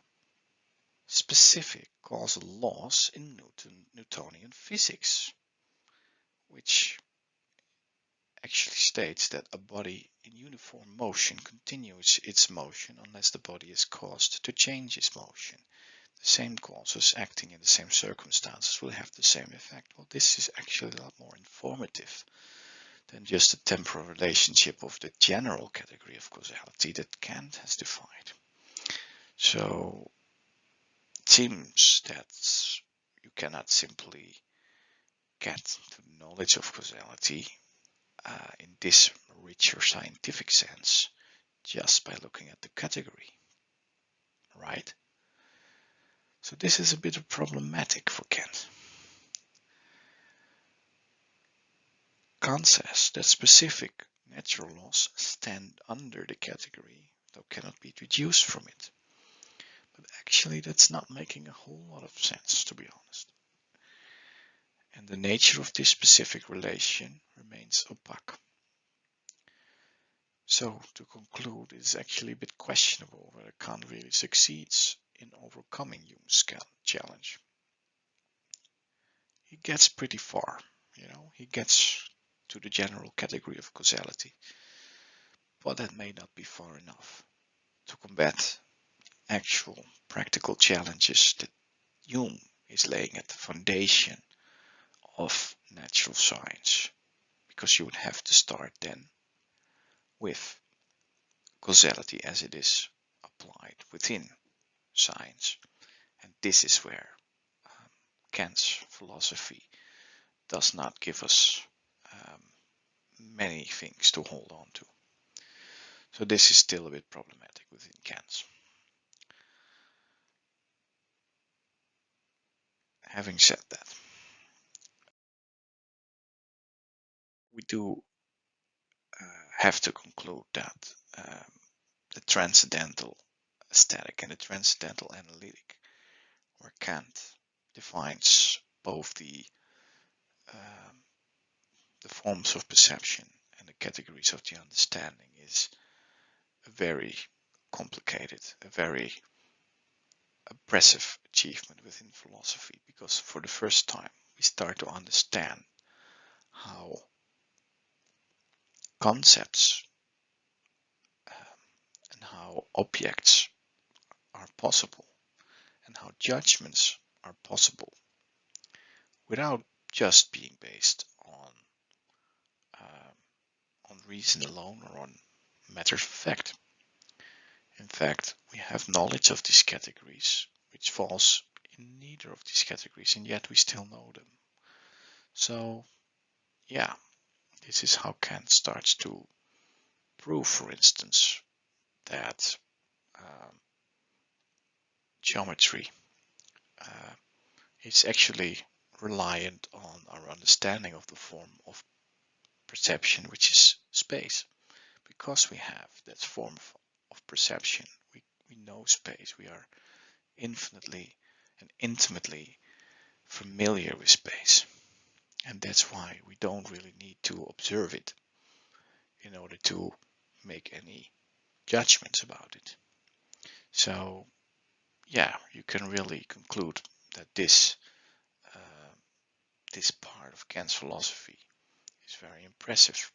S1: specific causal laws in Newtonian physics, which actually states that a body in uniform motion continues its motion unless the body is caused to change its motion. the same causes acting in the same circumstances will have the same effect. Well, this is actually a lot more informative than just the temporal relationship of the general category of causality that Kant has defined. So it seems that you cannot simply get to the knowledge of causality in this richer scientific sense just by looking at the category, right? So this is a bit problematic for Kant. Kant says that specific natural laws stand under the category, though cannot be deduced from it. But actually that's not making a whole lot of sense, to be honest. And the nature of this specific relation remains opaque. So to conclude, it's actually a bit questionable whether Kant really succeeds in overcoming Hume's challenge. He gets pretty far, he gets to the general category of causality, but that may not be far enough to combat actual practical challenges that Hume is laying at the foundation of natural science, because you would have to start then with causality as it is applied within science. And this is where Kant's philosophy does not give us many things to hold on to. So this is still a bit problematic within Kant. Having said that, we do have to conclude that the transcendental aesthetic and the transcendental analytic, where Kant defines both the forms of perception and the categories of the understanding, is a very complicated, a very impressive achievement within philosophy, because for the first time we start to understand how concepts and how objects are possible and how judgments are possible without just being based on reason alone or on matters of fact. In fact, we have knowledge of these categories which falls in neither of these categories, and yet we still know them. So yeah, this is how Kant starts to prove, for instance, that geometry is actually reliant on our understanding of the form of perception, which is space. Because we have that form of perception, we know space, we are infinitely and intimately familiar with space. And that's why we don't really need to observe it in order to make any judgments about it. So yeah, you can really conclude that this part of Kant's philosophy is very impressive.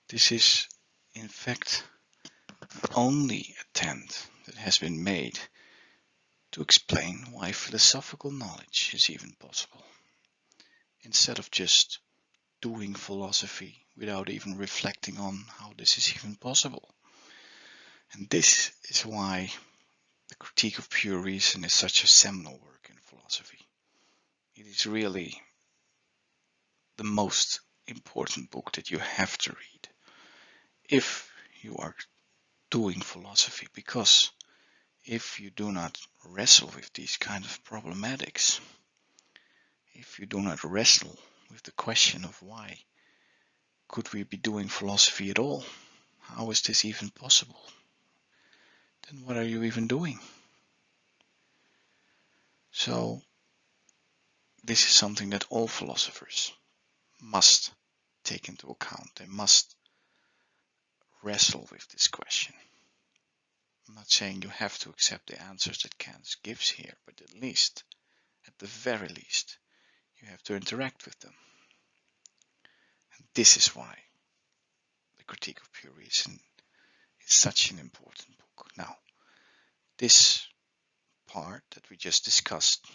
S1: This is in fact the only attempt that has been made to explain why philosophical knowledge is even possible, instead of just doing philosophy without even reflecting on how this is even possible. And this is why the Critique of Pure Reason is such a seminal work in philosophy. It is really the most important book that you have to read if you are doing philosophy, because if you do not wrestle with these kind of problematics, if you do not wrestle with the question of why could we be doing philosophy at all, how is this even possible, then what are you even doing? So this is something that all philosophers must take into account. They must wrestle with this question. I'm not saying you have to accept the answers that Kant gives here, but at least, at the very least, you have to interact with them. And this is why the Critique of Pure Reason is such an important book. Now, this part that we just discussed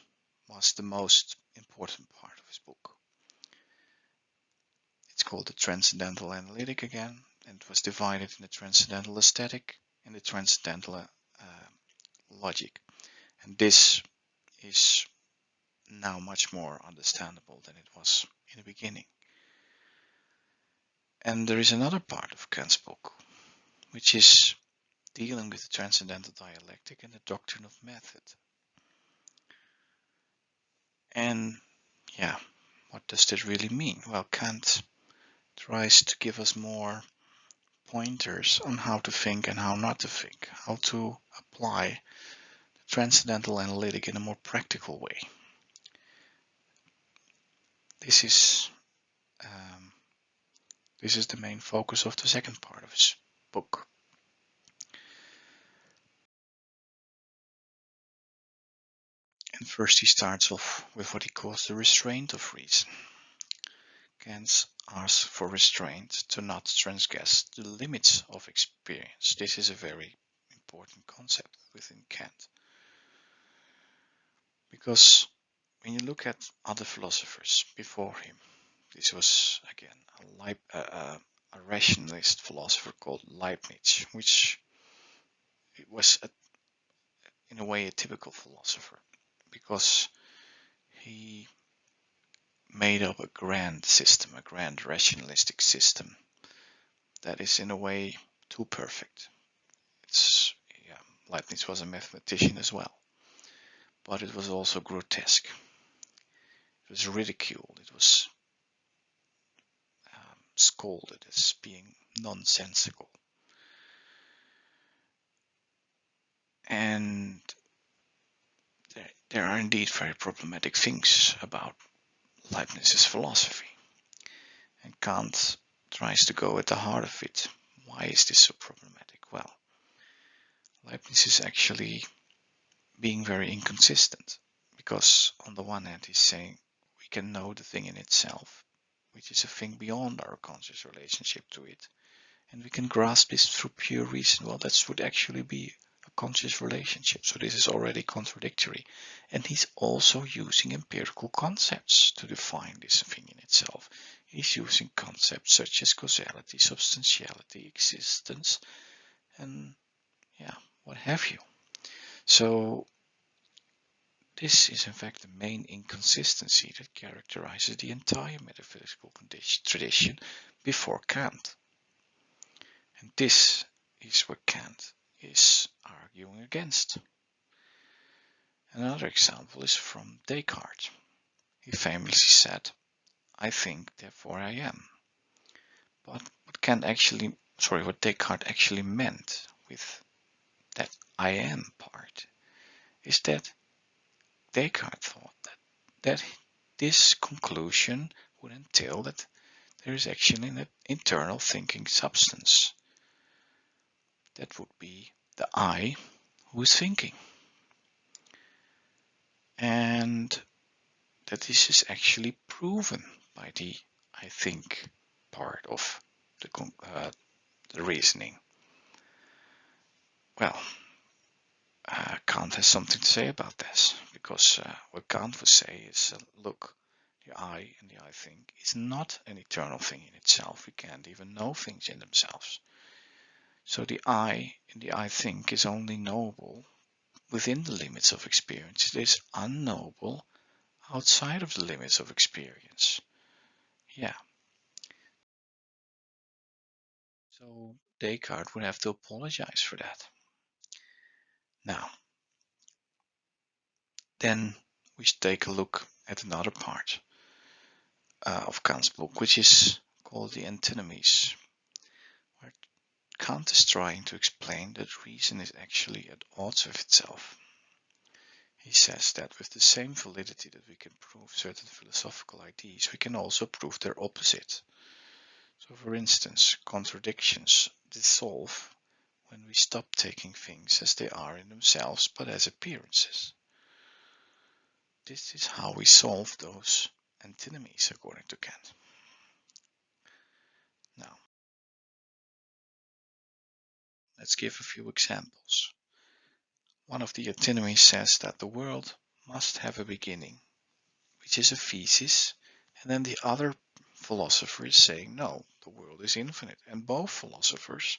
S1: was the most important part of his book. It's called the Transcendental Analytic again, and it was divided in the Transcendental Aesthetic and the Transcendental Logic. And this is now much more understandable than it was in the beginning. And there is another part of Kant's book, which is dealing with the Transcendental Dialectic and the doctrine of method. And yeah, what does that really mean? Well, Kant tries to give us more pointers on how to think and how not to think, how to apply the Transcendental Analytic in a more practical way. This is the main focus of the second part of his book. And first he starts off with what he calls the restraint of reason. Kant asks for restraint to not transgress the limits of experience. This is a very important concept within Kant. Because when you look at other philosophers before him, this was again a rationalist philosopher called Leibniz, which was in a way a typical philosopher because he made up a grand system, a grand rationalistic system that is in a way too perfect. Leibniz was a mathematician as well, but it was also grotesque. It was ridiculed. It was scolded as being nonsensical. And there are indeed very problematic things about Leibniz's philosophy. And Kant tries to go at the heart of it. Why is this so problematic? Well, Leibniz is actually being very inconsistent, because on the one hand he's saying we can know the thing in itself, which is a thing beyond our conscious relationship to it, and we can grasp this through pure reason. Well, that would actually be a conscious relationship, so this is already contradictory. And he's also using empirical concepts to define this thing in itself. He's using concepts such as causality, substantiality, existence, and what have you. So this is in fact the main inconsistency that characterizes the entire metaphysical tradition before Kant. And this is what Kant is arguing against. Another example is from Descartes. He famously said, "I think, therefore I am." But what Descartes actually meant with that "I am" part is that Descartes thought that this conclusion would entail that there is actually an internal thinking substance. That would be the I who is thinking. And that this is actually proven by the I think part of the reasoning. Well, Kant has something to say about this, because what Kant would say is, look, the I and the I think is not an eternal thing in itself. We can't even know things in themselves. So the I and the I think is only knowable within the limits of experience. It is unknowable outside of the limits of experience. Yeah. So Descartes would have to apologize for that. Now, then we should take a look at another part of Kant's book, which is called the Antinomies, where Kant is trying to explain that reason is actually at odds with itself. He says that with the same validity that we can prove certain philosophical ideas, we can also prove their opposite. So for instance, contradictions dissolve when we stop taking things as they are in themselves, but as appearances. This is how we solve those antinomies according to Kant. Now, Let's give a few examples. One of the antinomies says that the world must have a beginning, which is a thesis, and then the other philosopher is saying no, the world is infinite. And both philosophers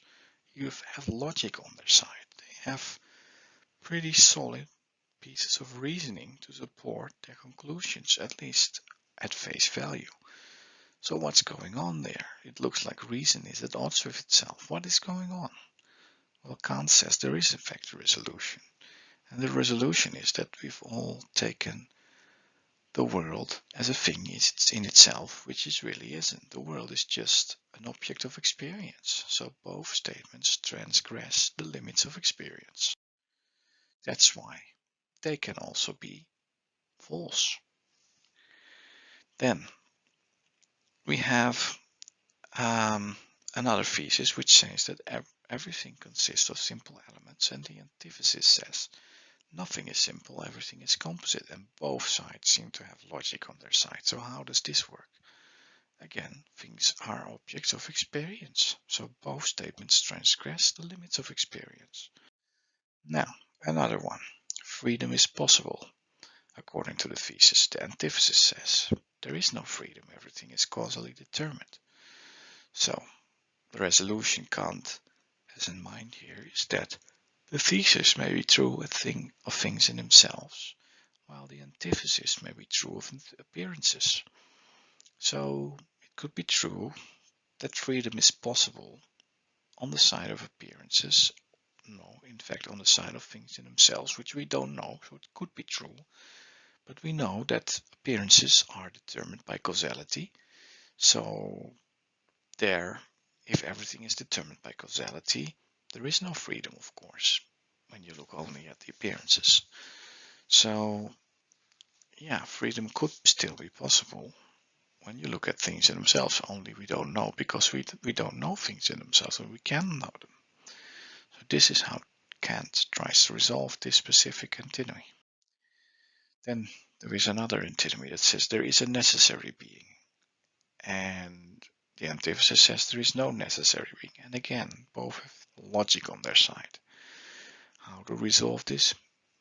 S1: have logic on their side. They have pretty solid pieces of reasoning to support their conclusions, at least at face value. So what's going on there? It looks like reason is at odds with itself. What is going on? Well, Kant says there is in fact a resolution. And the resolution is that we've all taken the world as a thing in itself, which it really isn't. The world is just an object of experience. So both statements transgress the limits of experience. That's why they can also be false. Then we have another thesis which says that everything consists of simple elements, and the antithesis says nothing is simple, everything is composite, and both sides seem to have logic on their side. So how does this work? Again, things are objects of experience, so both statements transgress the limits of experience. Now, another one. Freedom is possible. According to the thesis, the antithesis says there is no freedom, everything is causally determined. So, the resolution Kant has in mind here is that the thesis may be true of things in themselves, while the antithesis may be true of appearances. So, it could be true that freedom is possible on the side of appearances, no, in fact on the side of things in themselves, which we don't know, so it could be true. But we know that appearances are determined by causality. So there, if everything is determined by causality, there is no freedom, of course, when you look only at the appearances. So yeah, freedom could still be possible when you look at things in themselves, only we don't know because we don't know things in themselves, so we can know them. So this is how Kant tries to resolve this specific antinomy. Then there is another antinomy that says there is a necessary being, and the antithesis says there is no necessary being. And again, both have logic on their side. How to resolve this?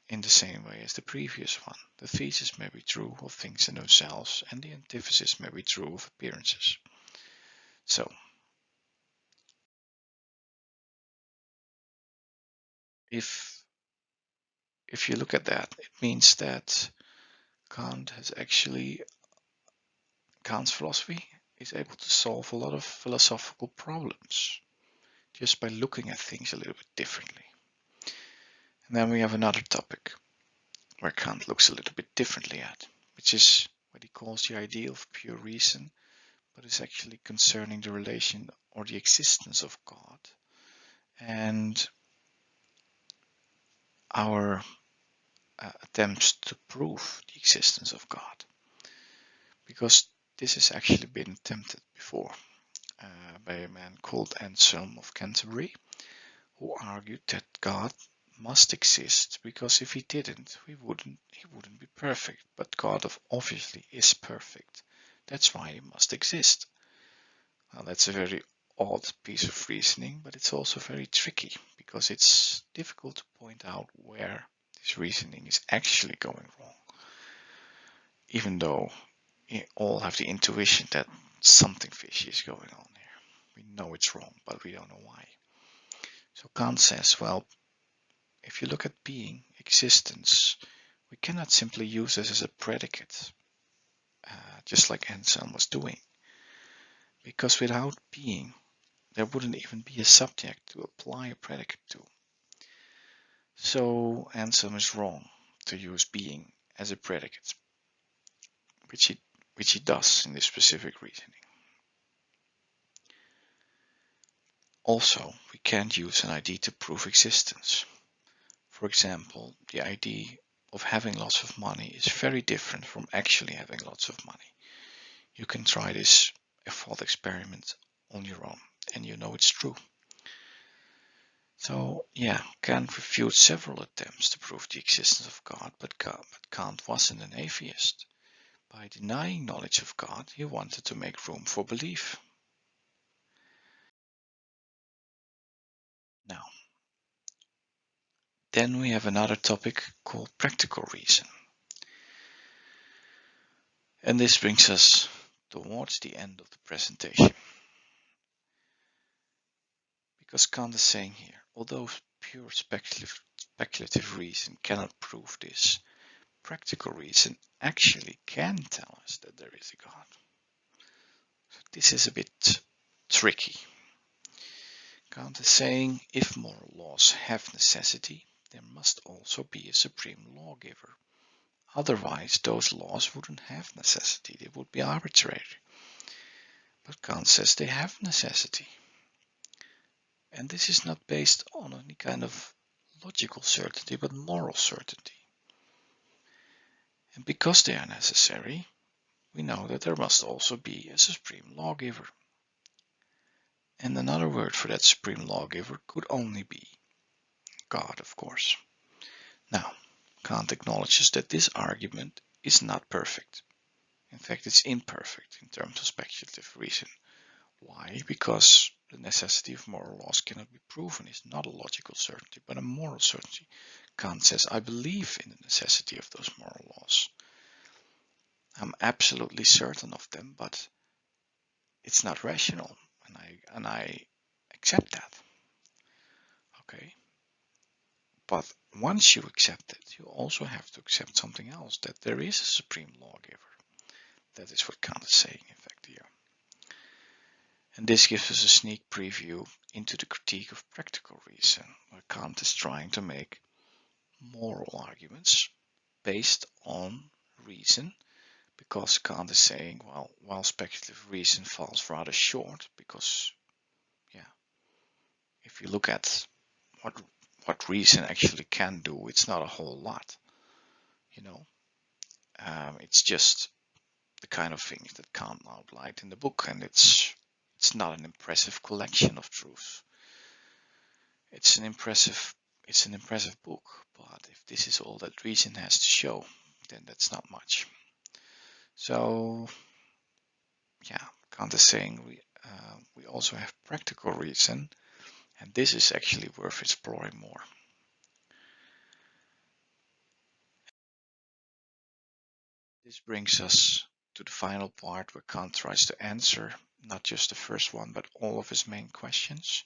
S1: In the same way as the previous one. The thesis may be true of things in themselves, and the antithesis may be true of appearances. So, if you look at that, it means that Kant's philosophy is able to solve a lot of philosophical problems just by looking at things a little bit differently. And then we have another topic where Kant looks a little bit differently at, which is what he calls the idea of pure reason, but is actually concerning the relation or the existence of God and our attempts to prove the existence of God. Because this has actually been attempted before by a man called Anselm of Canterbury, who argued that God must exist because if he didn't, he wouldn't be perfect. But God obviously is perfect. That's why he must exist. Now that's a very odd piece of reasoning, but it's also very tricky because it's difficult to point out where this reasoning is actually going wrong. Even though we all have the intuition that something fishy is going on here. We know it's wrong, but we don't know why. So Kant says, well, if you look at being, existence, we cannot simply use this as a predicate, just like Anselm was doing. Because without being, there wouldn't even be a subject to apply a predicate to. So Anselm is wrong to use being as a predicate, which he does in this specific reasoning. Also, we can't use an idea to prove existence. For example, the idea of having lots of money is very different from actually having lots of money. You can try this thought experiment on your own, and you know it's true. So yeah, Kant refused several attempts to prove the existence of God, but Kant wasn't an atheist. By denying knowledge of God, he wanted to make room for belief. Now, Then we have another topic called practical reason. And this brings us towards the end of the presentation. Because Kant is saying here, although pure speculative reason cannot prove this, practical reason actually can tell us that there is a God. So this is a bit tricky. Kant is saying if moral laws have necessity, there must also be a supreme lawgiver. Otherwise, those laws wouldn't have necessity, they would be arbitrary. But Kant says they have necessity. And this is not based on any kind of logical certainty, but moral certainty. And because they are necessary, we know that there must also be a supreme lawgiver. And another word for that supreme lawgiver could only be God, of course. Now, Kant acknowledges that this argument is not perfect. In fact, it's imperfect in terms of speculative reason. Why? Because the necessity of moral laws cannot be proven. It's not a logical certainty, but a moral certainty. Kant says, I believe in the necessity of those moral laws. I'm absolutely certain of them, but it's not rational, and I accept that. Okay. But once you accept it, you also have to accept something else, that there is a supreme lawgiver. That is what Kant is saying, in fact, here. And this gives us a sneak preview into the critique of practical reason, where Kant is trying to make moral arguments based on reason, because Kant is saying, well, while speculative reason falls rather short, because, yeah, if you look at what reason actually can do, it's not a whole lot, you know. It's just the kind of things that Kant outlined in the book, and it's not an impressive collection of truths. It's an impressive book, but if this is all that reason has to show, then that's not much. So, yeah, Kant is saying we also have practical reason, and this is actually worth exploring more. This brings us to the final part where Kant tries to answer not just the first one, but all of his main questions.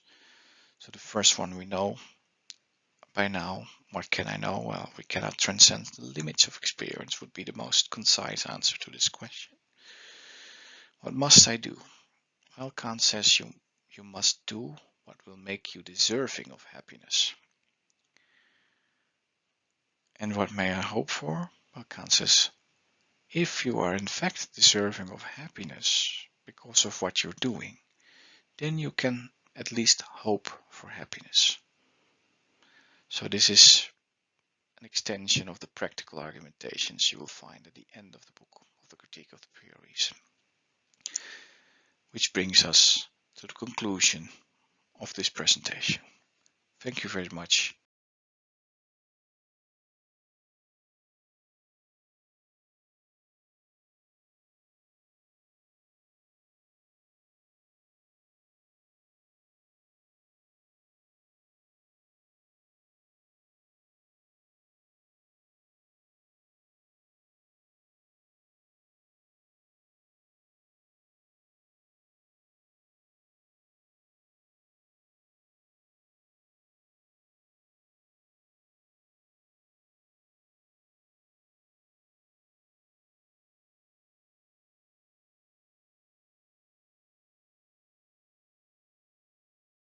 S1: So the first one we know by now. What can I know? Well, we cannot transcend the limits of experience would be the most concise answer to this question. What must I do? Well, Kant says you must do what will make you deserving of happiness. And what may I hope for? Well, Kant says, if you are in fact deserving of happiness because of what you're doing, then you can at least hope for happiness. So this is an extension of the practical argumentations you will find at the end of the book of the Critique of the Pure Reason. Which brings us to the conclusion of this presentation. Thank you very much